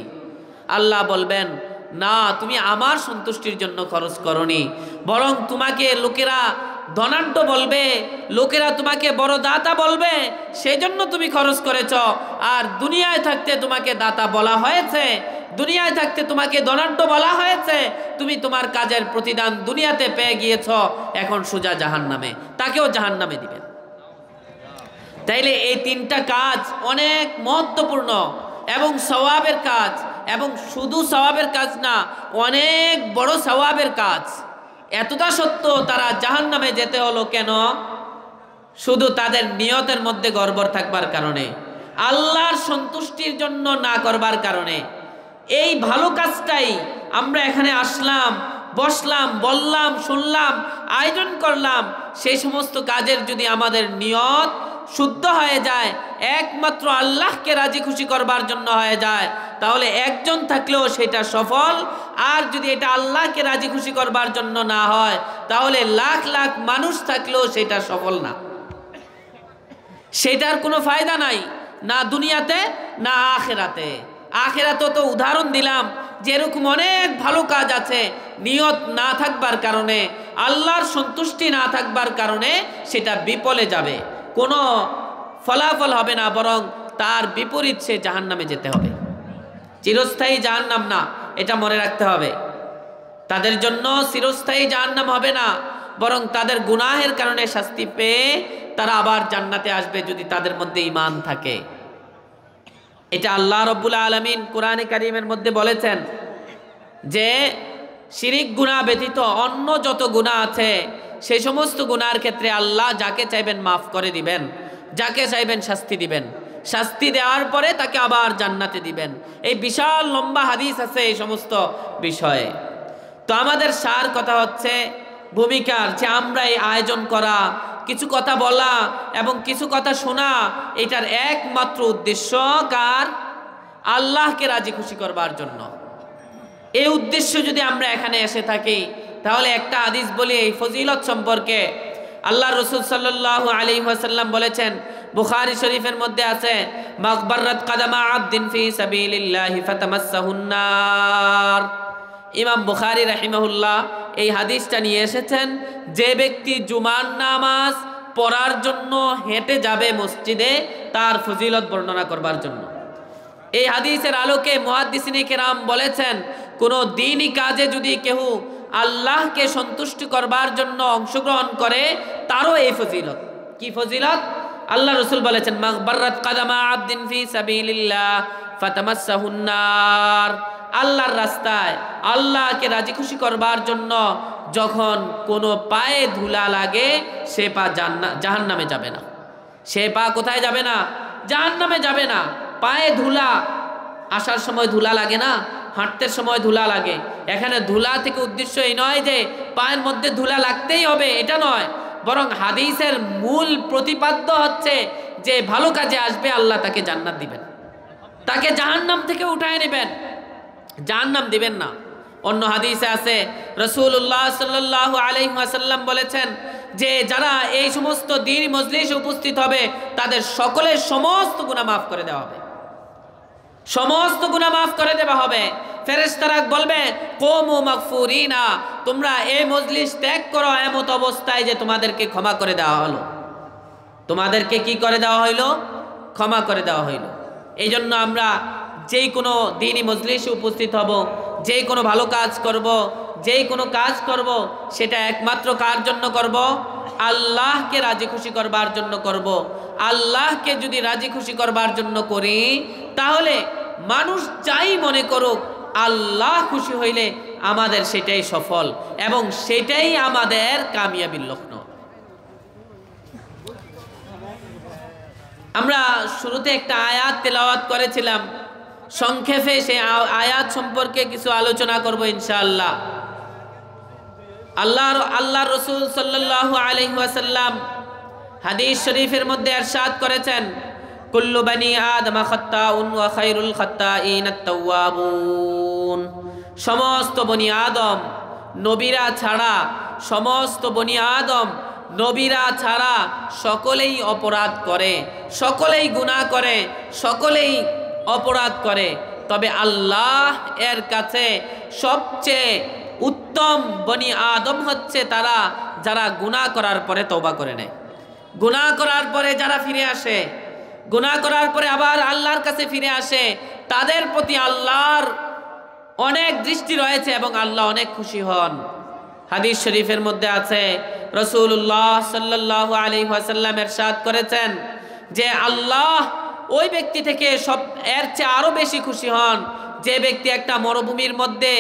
আল্লাহ বলবেন, না, তুমি আমার সন্তুষ্টির জন্য খরচ করনি, বরং তোমাকে লোকেরা ধনাঢ্য বলবে, লোকেরা তোমাকে বড় দাতা বলবে, সেই জন্য তুমি খরচ করেছ। আর দুনিয়ায় থাকতে তোমাকে দাতা বলা হয়েছে, দুনিয়ায় থাকতে তোমাকে ধনাঢ্য বলা হয়েছে, তুমি তোমার কাজের প্রতিদান দুনিয়াতে পেয়ে গিয়েছ, এখন সোজা জাহান্নামে, তাকেও জাহান্নামে দিবেন। তাইলে এই তিনটা কাজ অনেক মহত্বপূর্ণ এবং সওয়াবের কাজ, এবং শুধু সওয়াবের কাজ না, অনেক বড় সওয়াবের কাজ। এতটা সত্য তারা জাহান্নামে যেতে হলো কেন? শুধু তাদের নিয়তের মধ্যে গড়বড় থাকবার কারণে, আল্লাহর সন্তুষ্টির জন্য না করবার কারণে। এই ভালো কাজটাই আমরা এখানে আসলাম, বসলাম, বললাম, শুনলাম, আয়োজন করলাম, সেই সমস্ত কাজের যদি আমাদের নিয়ত শুদ্ধ হয়ে যায়, একমাত্র আল্লাহকে রাজি খুশি করবার জন্য হয়ে যায়, তাহলে একজন থাকলেও সেটা সফল। আর যদি এটা আল্লাহকে রাজি খুশি করবার জন্য না হয়, তাহলে লাখ লাখ মানুষ থাকলেও সেটা সফল না, সেটার কোনো ফায়দা নাই, না দুনিয়াতে না আখেরাতে। আখেরাতে তো উদাহরণ দিলাম, যেরকম অনেক ভালো কাজ আছে, নিয়ত না থাকবার কারণে, আল্লাহর সন্তুষ্টি না থাকবার কারণে সেটা বিফলে যাবে, কোনো ফলাফল হবে না, বরং তার বিপরীত সে জাহান্নামে যেতে হবে। চিরস্থায়ী জাহান্নাম না, এটা মনে রাখতে হবে। তাদের জন্য চিরস্থায়ী জাহান্নাম হবে না, বরং তাদের গুনাহের কারণে শাস্তি পেয়ে তারা আবার জান্নাতে আসবে, যদি তাদের মধ্যে ঈমান থাকে। এটা আল্লাহ রাব্বুল আলামিন কোরআনে কারীমের মধ্যে বলেছেন যে শিরিক গুনাহ ব্যতীত অন্য যত গুনাহ আছে, সেই সমস্ত গুনাহের ক্ষেত্রে আল্লাহ যাকে চাইবেন মাফ করে দিবেন, যাকে চাইবেন শাস্তি দিবেন, শাস্তি দেওয়ার পরে তাকে আবার জান্নাতে দিবেন। এই বিশাল লম্বা হাদিস আছে এই সমস্ত বিষয়ে। তো আমাদের সার কথা হচ্ছে, ভূমিকার যে আমরা এই আয়োজন করা, কিছু কথা বলা এবং কিছু কথা শোনা, এটার একমাত্র উদ্দেশ্য কার? আল্লাহকে রাজি খুশি করবার জন্য। এই উদ্দেশ্য যদি আমরা এখানে এসে থাকি, তাহলে একটা হাদিস বলি এই ফজিলত সম্পর্কে। আল্লাহ রাসূল সাল্লাল্লাহু আলাইহি ওয়াসাল্লাম বলেছেন, বুখারী শরীফের মধ্যে আছে, মাগবারাত কাদামা আবদিন ফি সাবিলিল্লাহি ফাতামাসসাহুন নার। ইমাম বুখারী রাহিমাহুল্লাহ এই হাদিসটা নিয়ে এসেছেন, যে ব্যক্তি জুমার নামাজ পড়ার জন্য হেঁটে যাবে মসজিদে, তার ফজিলত বর্ণনা করবার জন্য। এই হাদিসের আলোকে মুহাদ্দিসিনে কেরাম বলেছেন, কোনো দ্বীনি কাজে যদি কেউ আল্লাহকে সন্তুষ্টি করবার জন্য অংশগ্রহণ করে, তারও এই ফজিলত। কি ফজিলত? আল্লাহ রাসূল বলেছেন, মাগবারাত কাদামা আবদিন ফি সাবিলিল্লাহ ফাতামাসসাহুন নার। আল্লাহর রাস্তায় আল্লাহকে রাজি খুশি করবার জন্য যখন কোনো পায়ে ধুলা লাগে, সে পা জাহান্নামে যাবে না। সে পা কোথায় যাবে না? জাহান্নামে যাবে না। পায়ে ধুলা, আসার সময় ধুলা লাগে না, হাঁটতে সময় ধুলা লাগে। এখানে ধুলা থেকে উদ্দেশ্য এই নয় যে পায়ের মধ্যে ধুলা লাগতেই হবে, এটা নয়, বরং হাদিসের মূল প্রতিপাদ্য হচ্ছে যে ভালো কাজে আসবে, আল্লাহ তাকে জান্নাত দিবেন, তাকে জাহান্নাম থেকে উঠায় নেবেন, জাহান্নাম দিবেন না। অন্য হাদিসে আছে, রাসূলুল্লাহ সাল্লাল্লাহু আলাইহি ওয়াসাল্লাম বলেছেন যে যারা এই সমস্ত দ্বীনি মজলিসে উপস্থিত হবে, তাদের সকলের সমস্ত গুনাহ মাফ করে দেওয়া হবে, সমস্ত গুনাহ মাফ করে দেওয়া হবে। ফেরেশতারা বলবে, কুমু মাগফুরিনা, তোমরা এই মজলিস ত্যাগ করো এমত অবস্থায় যে তোমাদেরকে ক্ষমা করে দেওয়া হলো। তোমাদেরকে কি করে দেওয়া হইল? ক্ষমা করে দেওয়া হইল। এই জন্য আমরা যেই কোনো দ্বীনি মজলিসে উপস্থিত হব, যেই কোনো ভালো কাজ করব, যেই কোনো কাজ করব, সেটা একমাত্র কার জন্য করব? আল্লাহকে রাজি খুশি করবার জন্য করব। আল্লাহকে যদি রাজি খুশি করবার জন্য করি, তাহলে মানুষ যাই মনে করুক, আল্লাহ খুশি হইলে আমাদের সেটাই সফল এবং সেটাই আমাদের কামিয়াবির লক্ষ্য। আমরা শুরুতে একটা আয়াত তেলাওয়াত করেছিলাম, সংক্ষেপে সেই আয়াত সম্পর্কে কিছু আলোচনা করব ইনশাআল্লাহ। আল্লাহ রসুল সাল্লাল্লাহু আলাইহি ওয়াসাল্লাম হাদিস শরীফের মধ্যে ইরশাদ করেছেন, কুল্লু বানি আদম খাত্তাউন ওয়া খায়রুল খাত্তাইন আত-তাওয়াবুন। সমস্ত বনি আদম নবীরা ছাড়া, সমস্ত বনি আদম নবীরা ছাড়া সকলেই অপরাধ করে, সকলেই গুনাহ করে, সকলেই অপরাধ করে। তবে আল্লাহ এর কাছে সবচেয়ে উত্তম বনি আদম হচ্ছে তারা যারা গুনাহ করার পরে তওবা করে নেয়, গুনাহ করার পরে যারা ফিরে আসে, গুনাহ করার পরে আবার আল্লাহর কাছে ফিরে আসে, তাদের প্রতি আল্লাহর অনেক দৃষ্টি রয়েছে এবং আল্লাহ অনেক খুশি হন। হাদিস শরীফের মধ্যে আছে, রাসূলুল্লাহ সাল্লাল্লাহু আলাইহি ওয়াসাল্লাম ইরশাদ করেছেন যে আল্লাহ ওই ব্যক্তি থেকে এর চেয়ে আরো বেশি খুশি হন যে ব্যক্তি একটা মরুভূমির মধ্যে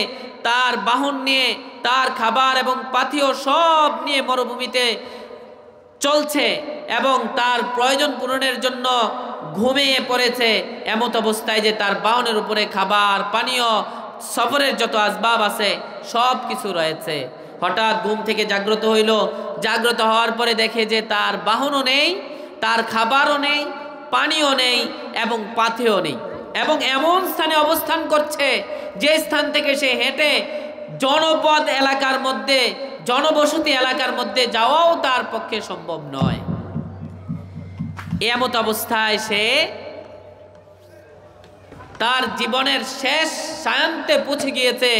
তার বাহন নিয়ে, তার খাবার এবং পাথেয় সব নিয়ে মরুভূমিতে চলছে এবং তার প্রয়োজন পূরণের জন্য ঘুমিয়ে পড়েছে, এমত অবস্থায় যে তার বাহনের উপরে খাবার, পানীয়, সফরের যত আসবাব আছে সব কিছু রয়েছে। হঠাৎ ঘুম থেকে জাগ্রত হইল, জাগ্রত হওয়ার পরে দেখে যে তার বাহনও নেই, তার খাবারও নেই, পানিও নেই এবং পাথেও নেই, এবং এমন স্থানে অবস্থান করছে যে স্থান থেকে সে হেঁটে জনপদ এলাকার মধ্যে, জনবসতি এলাকার মধ্যে যাওয়াও তার পক্ষে সম্ভব নয়। এমত অবস্থায় সে তার জীবনের শেষ সায়ান্তে পৌঁছে গিয়েছে,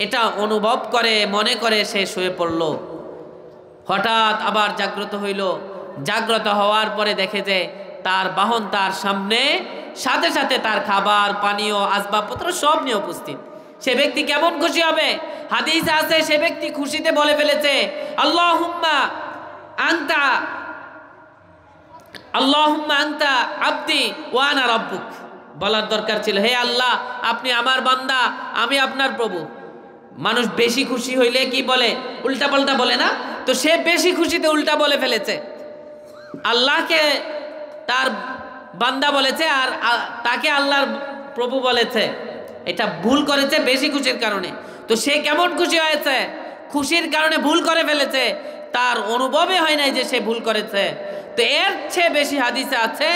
এটা অনুভব করে, মনে করে সে শুয়ে পড়ল। হঠাৎ আবার জাগ্রত হইল, জাগ্রত হওয়ার পরে দেখে যে তার বাহন তার সামনে, সাথে সাথে তার খাবার, পানীয়, আসবাবপত্র সব নিয়ে উপস্থিত। সে ব্যক্তি কেমন খুশি হবে? হাদিসে আছে সে ব্যক্তি খুশিতে বলে ফেলেছে, আল্লাহুম্মা আনতা আবদি ওয়া আনা রাব্বুক। বলার দরকার ছিল, হে আল্লাহ, আপনি আমার বান্দা, আমি আপনার প্রভু। মানুষ বেশি খুশি হইলে কি বলে? উল্টা পাল্টা বলে না? তো সে বেশি খুশিতে উল্টা বলে ফেলেছে, আল্লাহকে তার বান্দা বলেছে আর তাকে আল্লাহর প্রভু বলেছে। এটা ভুল করেছে বেশি খুশির কারণে। তো সে কেমন খুশি হয়েছে? খুশির কারণে ভুল করে ফেলেছে, তার অনুভবে হয় নাই যে সে ভুল করেছে। তো এর চেয়ে বেশি হাদিসে আছে,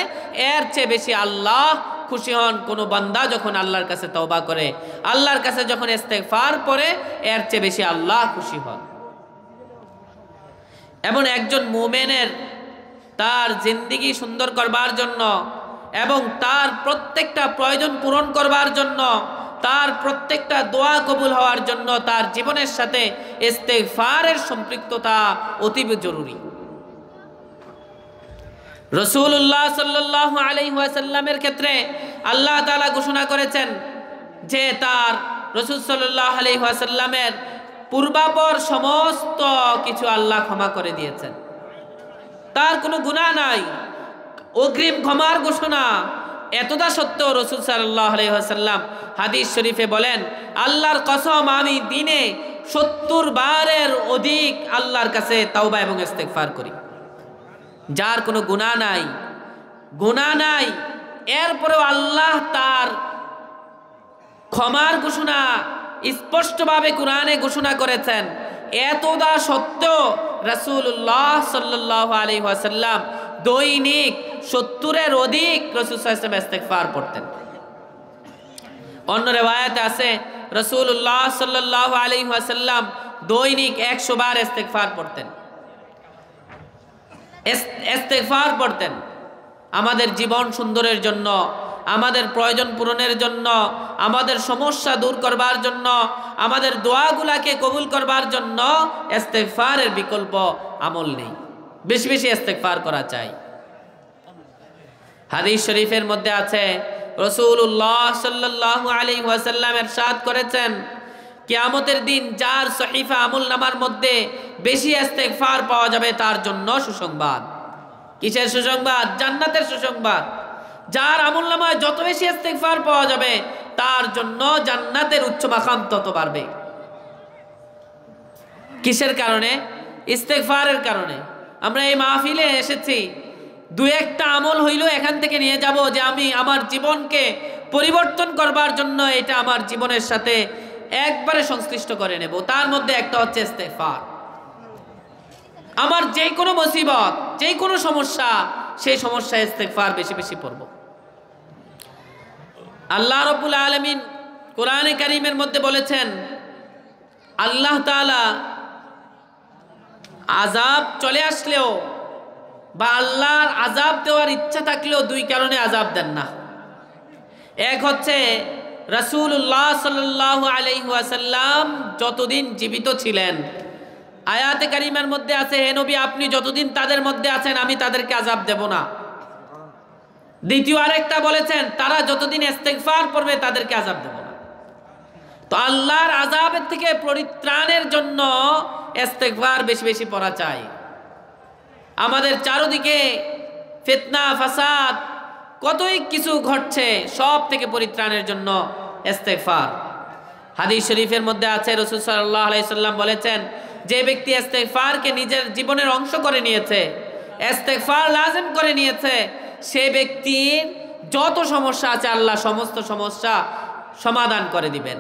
এর চেয়ে বেশি আল্লাহ খুশি হন কোনো বান্দা যখন আল্লাহর কাছে তওবা করে, আল্লাহর কাছে যখন ইস্তেগফার পড়ে, এর চেয়ে বেশি আল্লাহ খুশি হন। এবং একজন মুমিনের তার জিন্দেগি সুন্দর করবার জন্য এবং তার প্রত্যেকটা প্রয়োজন পূরণ করবার জন্য, তার প্রত্যেকটা দোয়া কবুল হওয়ার জন্য তার জীবনের সাথে ইস্তেগফারের সম্পৃক্ততা অতীব জরুরি। রাসূলুল্লাহ সাল্লাল্লাহু আলাইহি ওয়াসাল্লামের ক্ষেত্রে আল্লাহ তাআলা ঘোষণা করেছেন যে তার রাসূল সাল্লাল্লাহু আলাইহি ওয়াসাল্লামের পূর্বাপর সমস্ত কিছু আল্লাহ ক্ষমা করে দিয়েছেন, তার কোনো গুনাহ নাই, অগ্রিম ক্ষমার ঘোষণা। এতটা সত্য রাসূল সাল্লাল্লাহু আলাইহি ওয়াসাল্লাম হাদিস শরীফে বলেন, আল্লাহর কসম, আমি দিনে 70 বারের অধিক আল্লাহর কাছে তাওবা এবং ইস্তেগফার করি। যার কোনো গুনাহ নাই, গুনাহ নাই, এরপরেও আল্লাহ তার ক্ষমার ঘোষণা স্পষ্টভাবে কোরআনে ঘোষণা করেছেন। এতটা সত্য রাসূলুল্লাহ সাল্লাল্লাহু আলাইহি ওয়াসাল্লাম দৈনিক 70-এর অধিক রাসূল সাল্লাল্লাহু আলাইহি ওয়াসাল্লাম ইস্তেগফার পড়তেন। অন্য রিওয়ায়াতে আছে রাসূলুল্লাহ সাল্লাল্লাহু আলাইহি ওয়াসাল্লাম দৈনিক 100 বার ইস্তেগফার পড়তেন, ইস্তেগফার পড়তেন। আমাদের জীবন সুন্দরের জন্য, আমাদের প্রয়োজন পূরণের জন্য, আমাদের সমস্যা দূর করবার জন্য, আমাদের দোয়াগুলাকে কবুল করবার জন্য ইস্তেগফারের বিকল্প আমল নেই। বেশি বেশি ইস্তেগফার করা চাই। হাদিস শরীফের মধ্যে আছে রাসূলুল্লাহ সাল্লাল্লাহু আলাইহি ওয়াসাল্লাম ইরশাদ করেছেন, কিয়ামতের দিন যার সহিফা আমলনামার মধ্যে বেশি ইস্তেগফার পাওয়া যাবে তার জন্য সুসংবাদ। কিসের সুসংবাদ? জান্নাতের সুসংবাদ। যার আমলনামায় যত বেশি ইস্তেগফার পাওয়া যাবে তার জন্য জান্নাতের উচ্চ মাকাম তত বাড়বে। কিসের কারণে? ইস্তেগফারের কারণে। আমরা এই মাহফিলে এসেছি, দু একটা আমল হইল এখান থেকে নিয়ে যাব যে আমি আমার জীবনকে পরিবর্তন করবার জন্য এটা আমার জীবনের সাথে একবারে সংশ্লিষ্ট করে নেব। তার মধ্যে একটা হচ্ছে ইস্তেগফার। আমার যে কোনো মুসিবত, যে কোনো সমস্যা, সেই সমস্যায় ইস্তেগফার বেশি বেশি পড়ব। আল্লাহ রাব্বুল আলামিন কোরআনে কারীমের মধ্যে বলেছেন, আল্লাহ তাআলা আযাব চলে আসলেও বা আল্লাহর আযাব দেওয়ার ইচ্ছা থাকলেও দুই কারণে আযাব দেন না। এক হচ্ছে রাসূলুল্লাহ সাল্লাল্লাহু আলাইহি ওয়াসাল্লাম যতদিন জীবিত ছিলেন, আয়াতে কারিমার মধ্যে আছে, হে নবী আপনি যতদিন তাদের মধ্যে আছেন আমি তাদেরকে আযাব দেব না। দ্বিতীয় আরেকটা বলেছেন, তারা যতদিন ইস্তেগফার করবে তাদেরকে আযাব দেব না। তো আল্লাহর আযাবের থেকে পরিত্রাণের জন্য ইস্তেগফার বেশি বেশি পড়া চাই। আমাদের চারদিকে ফিতনা ফাসাদ কতই কিছু ঘটছে, সব থেকে পরিত্রাণের জন্য ইস্তেগফার। হাদিস শরীফের মধ্যে আছে, রাসূল সাল্লাল্লাহু আলাইহি সাল্লাম বলেছেন, যে ব্যক্তি ইস্তেগফারকে নিজের জীবনের অংশ করে নিয়েছে, ইস্তেগফার লাজিম করে নিয়েছে, সে ব্যক্তির যত সমস্যা আছে আল্লাহ সমস্ত সমস্যা সমাধান করে দিবেন।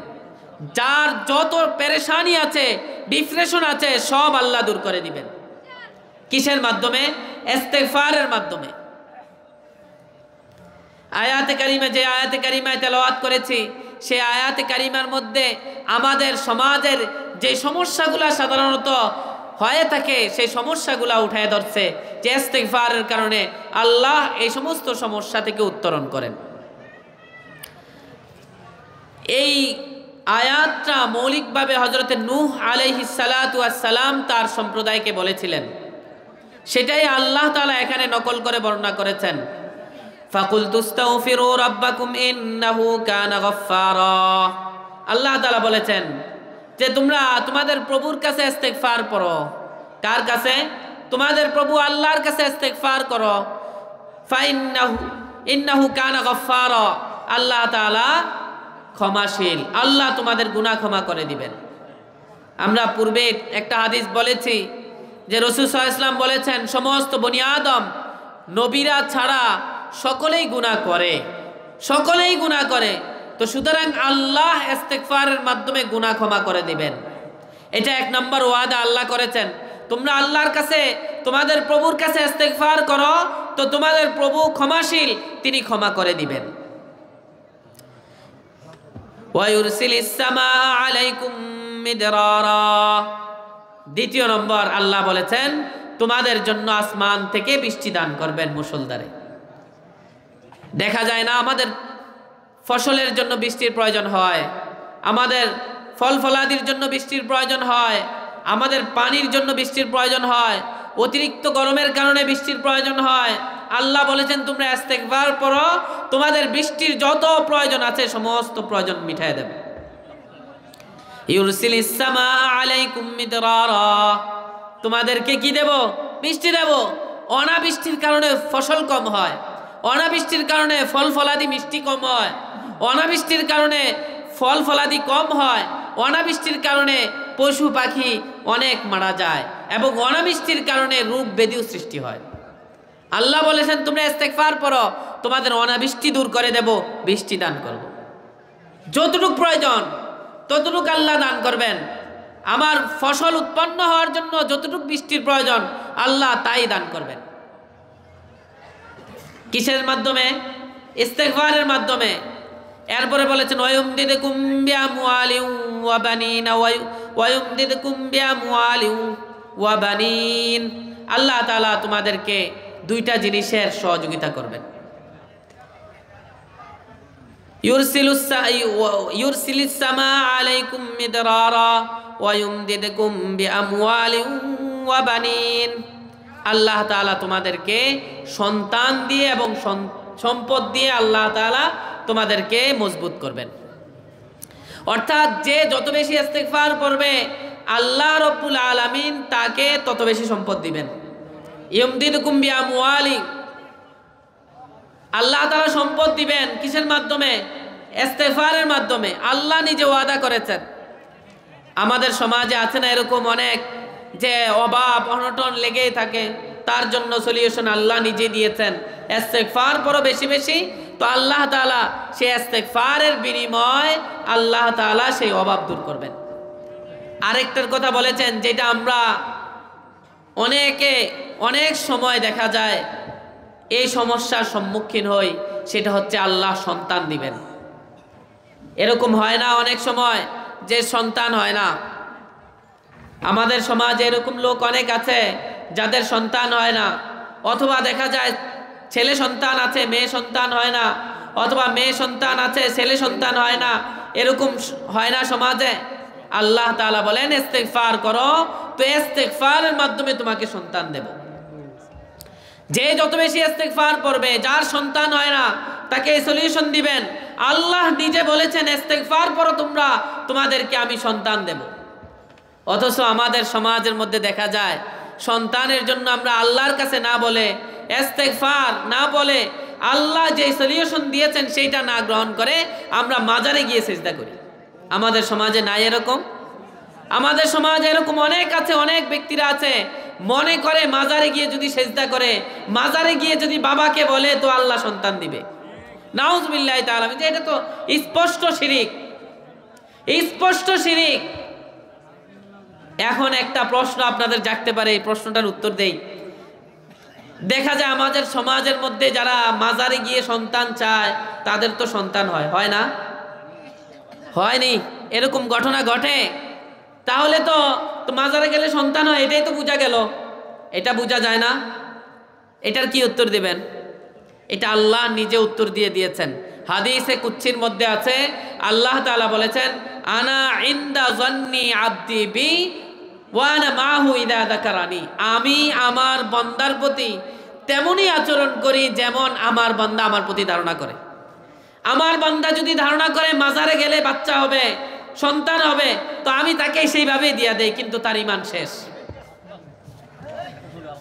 যার যত পেরেশানি আছে, ডিপ্রেশন আছে, সব আল্লাহ দূর করে দিবেন। কিসের মাধ্যমে? ইস্তেগফারের মাধ্যমে। আয়াতে কারিমা, যে আয়াতে কারিমায় তেলাওয়াত করেছি, সেই আয়াতে কারিমার মধ্যে আমাদের সমাজের যে সমস্যাগুলো সাধারণত হয়ে থাকে সেই সমস্যাগুলো উঠায় ধরছে, যে ইস্তেগফারের কারণে আল্লাহ এই সমস্ত সমস্যা থেকে উত্তরণ করেন। এই আয়াতটা মৌলিকভাবে হযরতে নূহ আলাইহিস সালাতু ওয়াস সালাম তার সম্প্রদায়কে বলেছিলেন, সেটাই আল্লাহ তাআলা এখানে নকল করে বর্ণনা করেছেন। ফাকুলতু ইস্তাগফিরু রাব্বাকুম ইন্নাহু কানা গাফফারা। আল্লাহ তাআলা বলেছেন যে তোমরা তোমাদের প্রভুর কাছে ইস্তেগফার করো। কার কাছে? তোমাদের প্রভু আল্লাহর কাছে ইস্তেগফার করো। ইন্নাহু কানা গাফফারা, আল্লাহ তাআলা ক্ষমাশীল, আল্লাহ তোমাদের গুনাহ ক্ষমা করে দিবেন। আমরা পূর্বে একটা হাদিস বলেছি যে রাসূল সাল্লাল্লাহু আলাইহি ওয়াসাল্লাম বলেছেন, সমস্ত বনি আদম নবীরা ছাড়া সকলেই গুনাহ করে, সকলেই গুনাহ করে। তো সুতরাং আল্লাহ ইস্তেগফারের মাধ্যমে গুনাহ ক্ষমা করে দিবেন। এটা এক নম্বর ওয়াদা আল্লাহ করেছেন। তোমরা আল্লাহর কাছে, তোমাদের প্রভুর কাছে ইস্তেগফার করো, তো তোমাদের প্রভু ক্ষমাশীল, তিনি ক্ষমা করে দিবেন। ওয়া ইউরসিলিস সামাআ আলাইকুম মিদরারা। দ্বিতীয় নম্বর আল্লাহ বলেছেন, তোমাদের জন্য আসমান থেকে বৃষ্টি দান করবেন মুষলধারে। দেখা যায় না আমাদের ফসলের জন্য বৃষ্টির প্রয়োজন হয়, আমাদের ফল ফলাদির জন্য বৃষ্টির প্রয়োজন হয়, আমাদের পানির জন্য বৃষ্টির প্রয়োজন হয়, অতিরিক্ত গরমের কারণে বৃষ্টির প্রয়োজন হয়। আল্লাহ বলেছেন তোমরা ইস্তেগফার করো, তোমাদের বৃষ্টির যত প্রয়োজন আছে সমস্ত প্রয়োজন মিটায় দেবে। ইউরসিলিস সামাআ আলাইকুম মিদরারা, তোমাদেরকে কি দেব? বৃষ্টি দেব। অনাবৃষ্টির কারণে ফসল কম হয়, অনাবৃষ্টির কারণে ফল ফলাদি মিষ্টি কম হয়, অনাবৃষ্টির কারণে ফল ফলাদি কম হয়, অনাবৃষ্টির কারণে পশু পাখি অনেক মারা যায় এবং অনাবৃষ্টির কারণে রোগ ব্যাধিও সৃষ্টি হয়। আল্লাহ বলেছেন তোমরা ইস্তেগফার করো, তোমাদের অনাবৃষ্টি দূর করে দেব, বৃষ্টি দান করব। যতটুকু প্রয়োজন ততটুকু আল্লাহ দান করবেন। আমার ফসল উৎপন্ন হওয়ার জন্য যতটুকু বৃষ্টির প্রয়োজন আল্লাহ তাই দান করবেন। কিসের মাধ্যমে? ইস্তেগফারের মাধ্যমে। এরপরে বলেছেন ওয়ায়ুমদিদকুম বিআমওয়ালিন ওয়া বানিন, ওয়ায়ুমদিদকুম বিআমওয়ালিন ওয়া বানিন। আল্লাহ তাআলা তোমাদেরকে দুইটা জিনিসের সহযোগিতা করবেন। ইউরসিলিস সামাআ আলাইকুম মিদরারা ওয়ায়ুমদিদকুম বিআমওয়ালিন ওয়া বানিন। আল্লাহ তাআলা তোমাদেরকে সন্তান দিয়ে এবং সম্পদ দিয়ে আল্লাহ তাআলা তোমাদেরকে মজবুত করবেন। অর্থাৎ যে যত বেশি ইস্তেগফার করবে আল্লাহ রাব্বুল আলামিন তাকে তত বেশি সম্পদ দিবেন। ইউমদিদকুম বিআমওয়ালিন, আল্লাহ তাআলা সম্পদ দিবেন কিসের মাধ্যমে? ইস্তেগফারের মাধ্যমে। আল্লাহ নিজে ওয়াদা করেছেন। আমাদের সমাজে আছে না এরকম অনেক, যে অভাব অনটন লেগেই থাকে, তার জন্য সলিউশন আল্লাহ নিজে দিয়েছেন। ইস্তেগফার পড়ো বেশি বেশি, তো আল্লাহ তাআলা সেই ইস্তেগফারের বিনিময় আল্লাহ তাআলা সেই অভাব দূর করবেন। আরেকটার কথা বলেছেন যেটা আমরা অনেক সময় দেখা যায় এই সমস্যার সম্মুখীন হই, সেটা হচ্ছে আল্লাহ সন্তান দিবেন। এরকম হয় না অনেক সময় যে সন্তান হয় না? আমাদের সমাজে এরকম লোক অনেক আছে যাদের সন্তান হয় না, অথবা দেখা যায় ছেলে সন্তান আছে মেয়ে সন্তান হয় না, অথবা মেয়ে সন্তান আছে ছেলে সন্তান হয় না, এরকম হয় না সমাজে? আল্লাহ তাআলা বলেন ইস্তেগফার করো, তো ইস্তেগফারের মাধ্যমে তোমাকে সন্তান দেব। যে যত বেশি ইস্তেগফার করবে, যার সন্তান হয় না তাকে সলিউশন দিবেন। আল্লাহ নিজে বলেছেন ইস্তেগফার করো তোমরা, তোমাদেরকে আমি সন্তান দেব। অথচ আমাদের সমাজের মধ্যে দেখা যায় সন্তানের জন্য আমরা আল্লাহর কাছে না বলে, ইস্তেগফার না বলে, আল্লাহ যে সলিউশন দিয়েছেন সেইটা না গ্রহণ করে আমরা মাজারে গিয়ে সিজদা করি। আমাদের সমাজে নাই এরকম? আমাদের সমাজে এরকম অনেক আছে, অনেক ব্যক্তিরা আছে মনে করে মাজারে গিয়ে যদি সিজদা করে, মাজারে গিয়ে যদি বাবাকে বলে তো আল্লাহ সন্তান দিবে। নাউজুবিল্লাহি তাআলা, এটা তো স্পষ্ট শিরিক, স্পষ্ট শিরিক। এখন একটা প্রশ্ন আপনাদের জাগতে পারে, এই প্রশ্নটার উত্তর দেই। দেখা যায় আমাদের সমাজের মধ্যে যারা মাজারে গিয়ে সন্তান চায় তাদের তো সন্তান হয় না? হয়নি? এরকম ঘটনা ঘটে? তাহলে তো মাজারে গেলে সন্তান হয়, এটাই তো বোঝা গেল। এটা বোঝা যায় না? এটার কি উত্তর দিবেন? এটা আল্লাহ নিজে উত্তর দিয়ে দিয়েছেন। হাদিসে কুদসির মধ্যে আছে, আল্লাহ তাআলা বলেছেন আনা ইনদা যান্নি আবদি বি ওয়া আনা মাহু ইযা যাকারানি। আমি আমার বান্দার প্রতি তেমনই আচরণ করি যেমন আমার বান্দা আমার প্রতি ধারণা করে। আমার বান্দা যদি ধারণা করে মাজারে গেলে বাচ্চা হবে, সন্তান হবে, তো আমি তাকে সেইভাবেই দিয়ে দেই, কিন্তু তার ঈমান শেষ।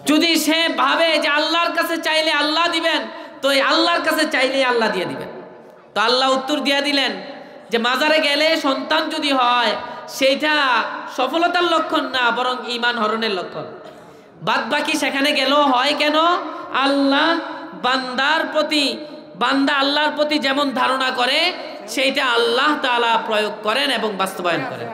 যদি সে ভাবে যে আল্লাহর কাছে চাইলে আল্লাহ দিবেন, তো এই আল্লাহর কাছে চাইলে আল্লাহ দিয়ে দিবেন। তো আল্লাহ উত্তর দিয়ে দিলেন যে মাজারে গেলে সন্তান যদি হয় সেইটা সফলতার লক্ষণ না, বরং ঈমান হরণের লক্ষণ। বাদ বাকি সেখানে গেলেও হয় কেন? আল্লাহ বান্দা আল্লাহর প্রতি যেমন ধারণা করে সেইটা আল্লাহ তাআলা প্রয়োগ করেন এবং বাস্তবায়ন করেন।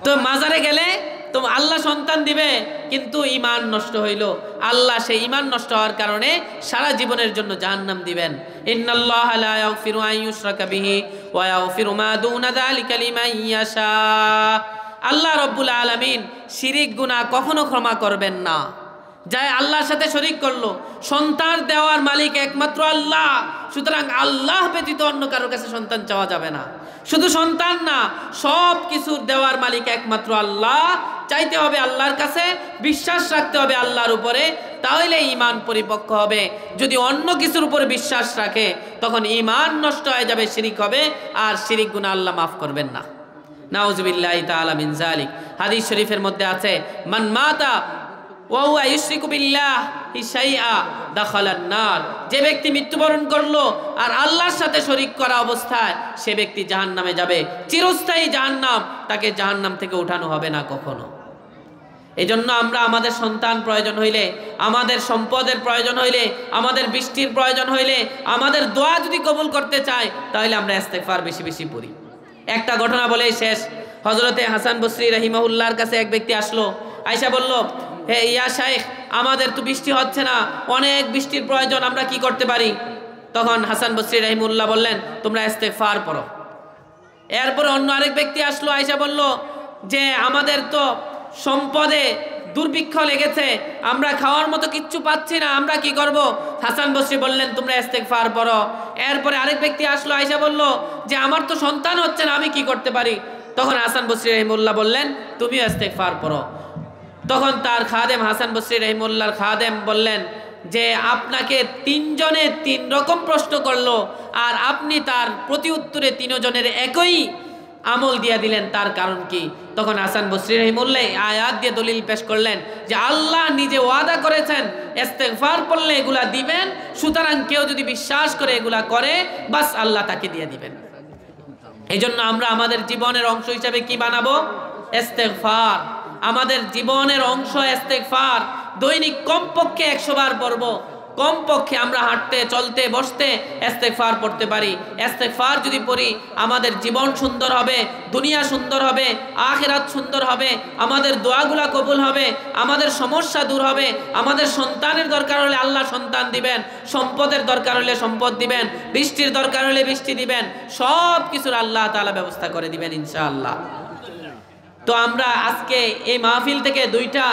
তো মাজারে গেলে তো আল্লাহ সন্তান দিবে, কিন্তু ঈমান নষ্ট হইল, আল্লাহ সেই ঈমান নষ্ট হওয়ার কারণে সারা জীবনের জন্য জাহান্নাম দিবেন। ইন্নাল্লাহা লা ইয়াগফিরু আন ইউশরাকা বিহি ওয়া ইয়াগফিরু মা দুনা যালিকা লিমান ইয়াশা। আল্লাহ রাব্বুল আলামিন শিরিক গুনাহ কখনো ক্ষমা করবেন না। যাই আল্লাহর সাথে শরীক করলো, সন্তান দেওয়ার মালিক একমাত্র আল্লাহ, সুতরাং আল্লাহ ব্যতীত অন্য কারোর কাছে সন্তান চাওয়া যাবে না। শুধু সন্তান না, সব কিছুর দেওয়ার মালিক একমাত্র আল্লাহ। চাইতে হবে আল্লাহর কাছে, বিশ্বাস রাখতে হবে আল্লাহর উপরে, তাহলে ঈমান পরিপক্ক হবে। যদি অন্য কিছুর উপরে বিশ্বাস রাখে তখন ঈমান নষ্ট হয়ে যাবে, শিরিক হবে, আর শিরিক গুনাহ আল্লাহ মাফ করবেন না। নাউজুবিল্লাহি তাআলা মিন যালিক। হাদিস শরীফের মধ্যে আছে মান মাতা ওয়া হুয়া ইউশরিকু বিল্লাহি শাইআ দাখালান নার। যে ব্যক্তি মৃত্যুবরণ করলো আর আল্লাহর সাথে শরীক করা অবস্থায়, সে ব্যক্তি জাহান্নামে যাবে, চিরস্থায়ী জাহান্নাম, তাকে জাহান্নাম থেকে উঠানো হবে না কখনো। এজন্য আমরা আমাদের সন্তান প্রয়োজন হইলে, আমাদের সম্পদের প্রয়োজন হইলে, আমাদের বৃষ্টির প্রয়োজন হইলে, আমাদের দোয়া যদি কবুল করতে চাই, তাহলে আমরা ইস্তেগফার বেশি বেশি পড়ি। একটা ঘটনা বলেই শেষ। হযরতে হাসান বসরি রাহিমাহুল্লাহর কাছে এক ব্যক্তি আসলো, আয়েশা বলল, হে ইয়া শাইখ, আমাদের তো বৃষ্টি হচ্ছে না, অনেক বৃষ্টির প্রয়োজন, আমরা কি করতে পারি? তখন হাসান বসরি রাহিমাহুল্লাহ বললেন, তোমরা ইস্তেগফার পড়ো। এরপরে অন্য আরেক ব্যক্তি আসলো, আয়েশা বলল যে আমাদের তো সম্পদে দুর্ভিক্ষ লেগেছে, আমরা খাওয়ার মতো কিচ্ছু পাচ্ছি না, আমরা কি করব? হাসান বসরি বললেন, তোমরা ইস্তেগফার পড়ো। এরপরে আরেক ব্যক্তি আসলো, আয়েশা বলল যে আমার তো সন্তান হচ্ছে না, আমি কি করতে পারি? তখন হাসান বসরি রাহিমাহুল্লাহ বললেন, তুমিও ইস্তেগফার পড়ো। তখন তার খাদেম, হাসান বসরি রাহিমাহুল্লাহর খাদেম বললেন যে আপনাকে তিনজনে তিন রকম প্রশ্ন করলো, আর আপনি তার প্রতি উত্তরে তিনজনের একই আমল দিয়ে দিলেন, তার কারণ কি? তখন হাসান বসরি রাহিমাহুল্লাহ আয়াত দিয়ে দলিল পেশ করলেন যে আল্লাহ নিজে ওয়াদা করেছেন ইস্তেগফার পড়লে এগুলা দিবেন, সুতরাং কেউ যদি বিশ্বাস করে এগুলা করে, বাস আল্লাহ তাকে দিয়ে দিবেন। এই জন্য আমরা আমাদের জীবনের অংশ হিসাবে কি বানাবো? ইস্তেগফার। আমাদের জীবনের অংশ ইস্তেগফার। দৈনিক কমপক্ষে 100 বার পড়ব। কমপক্ষে আমরা হাঁটতে চলতে বসতে ইস্তেগফার পড়তে পারি। ইস্তেগফার যদি পড়ি আমাদের জীবন সুন্দর হবে, দুনিয়া সুন্দর হবে, আখিরাত সুন্দর হবে, আমাদের দোয়াগুলা কবুল হবে, আমাদের সমস্যা দূর হবে, আমাদের সন্তানের দরকার হলে আল্লাহ সন্তান দিবেন, সম্পদের দরকার হলে সম্পদ দিবেন, বৃষ্টির দরকার হলে বৃষ্টি দিবেন, সব কিছুর আল্লাহ তাআলা ব্যবস্থা করে দিবেন ইনশাআল্লাহ। তো আমরা আজকে এই মাহফিল থেকে দুইটা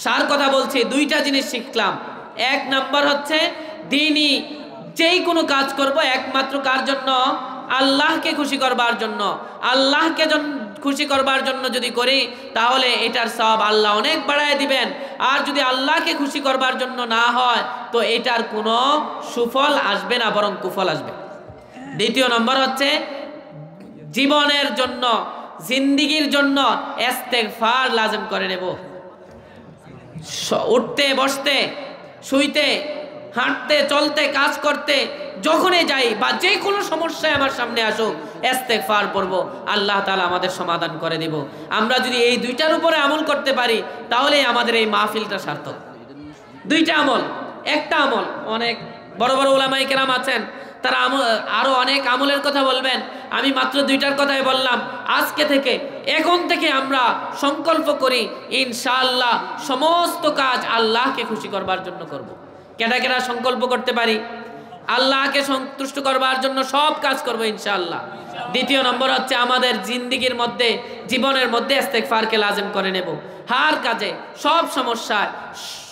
সার কথা বলছি, দুইটা জিনিস শিখলাম। এক নাম্বার হচ্ছে দ্বীনি যেই কোনো কাজ করব একমাত্র কার জন্য? আল্লাহকে খুশি করবার জন্য। আল্লাহকে খুশি করবার জন্য যদি করি তাহলে এটার সওয়াব আল্লাহ অনেক বাড়ায় দিবেন। আর যদি আল্লাহকে খুশি করবার জন্য না হয় তো এটার কোনো সুফল আসবে না, বরং কুফল আসবে। দ্বিতীয় নম্বর হচ্ছে জীবনের জন্য, জিন্দিগির জন্য ইস্তেগফার লাজিম করে নেব। উঠতে বসতে শুইতে হাঁটতে চলতে কাজ করতে যখনই যাই বা যে কোনো সমস্যায় আমার সামনে আসুক ইস্তেগফার পড়ব, আল্লাহ তাআলা আমাদের সমাধান করে দিব। আমরা যদি এই দুইটার উপরে আমল করতে পারি তাহলে আমাদের এই মাহফিলটা সার্থক। দুইটা আমল, একটা আমল। অনেক বড় বড় উলামায়ে কেরাম আছেন, তারা আরো অনেক আমলের কথা বলবেন, আমি মাত্র দুইটার কথাই বললাম। আজকে থেকে এখন থেকে আমরা সংকল্প করি ইনশাআল্লাহ সমস্ত কাজ আল্লাহকে খুশি করবার জন্য করব। কেডা কেডা সংকল্প করতে পারি? আল্লাহকে সন্তুষ্ট করবার জন্য সব কাজ করব ইনশাআল্লাহ। দ্বিতীয় নম্বর হচ্ছে আমাদের জিন্দিগির মধ্যে, জীবনের মধ্যে ইস্তেগফারকে লাজিম করে নেব। হার কাজে, সব সমস্যায়,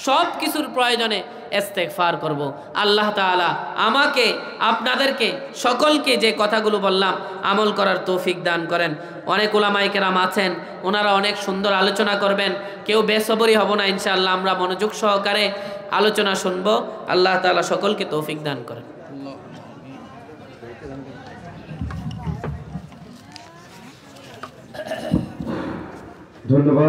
সব কিছুর প্রয়োজনে ইস্তেগফার করব। আল্লাহ তাআলা আমাকে আপনাদেরকে সকলকে যে কথাগুলো বললাম আমল করার তৌফিক দান করেন। অনেক উলামায়ে কেরাম আছেন, ওনারা অনেক সুন্দর আলোচনা করবেন, কেউ বেসবরি হব না ইনশাআল্লাহ। আমরা মনোযোগ সহকারে আলোচনা শুনব। আল্লাহ তাআলা সকলকে তৌফিক দান করেন। ধন্যবাদ।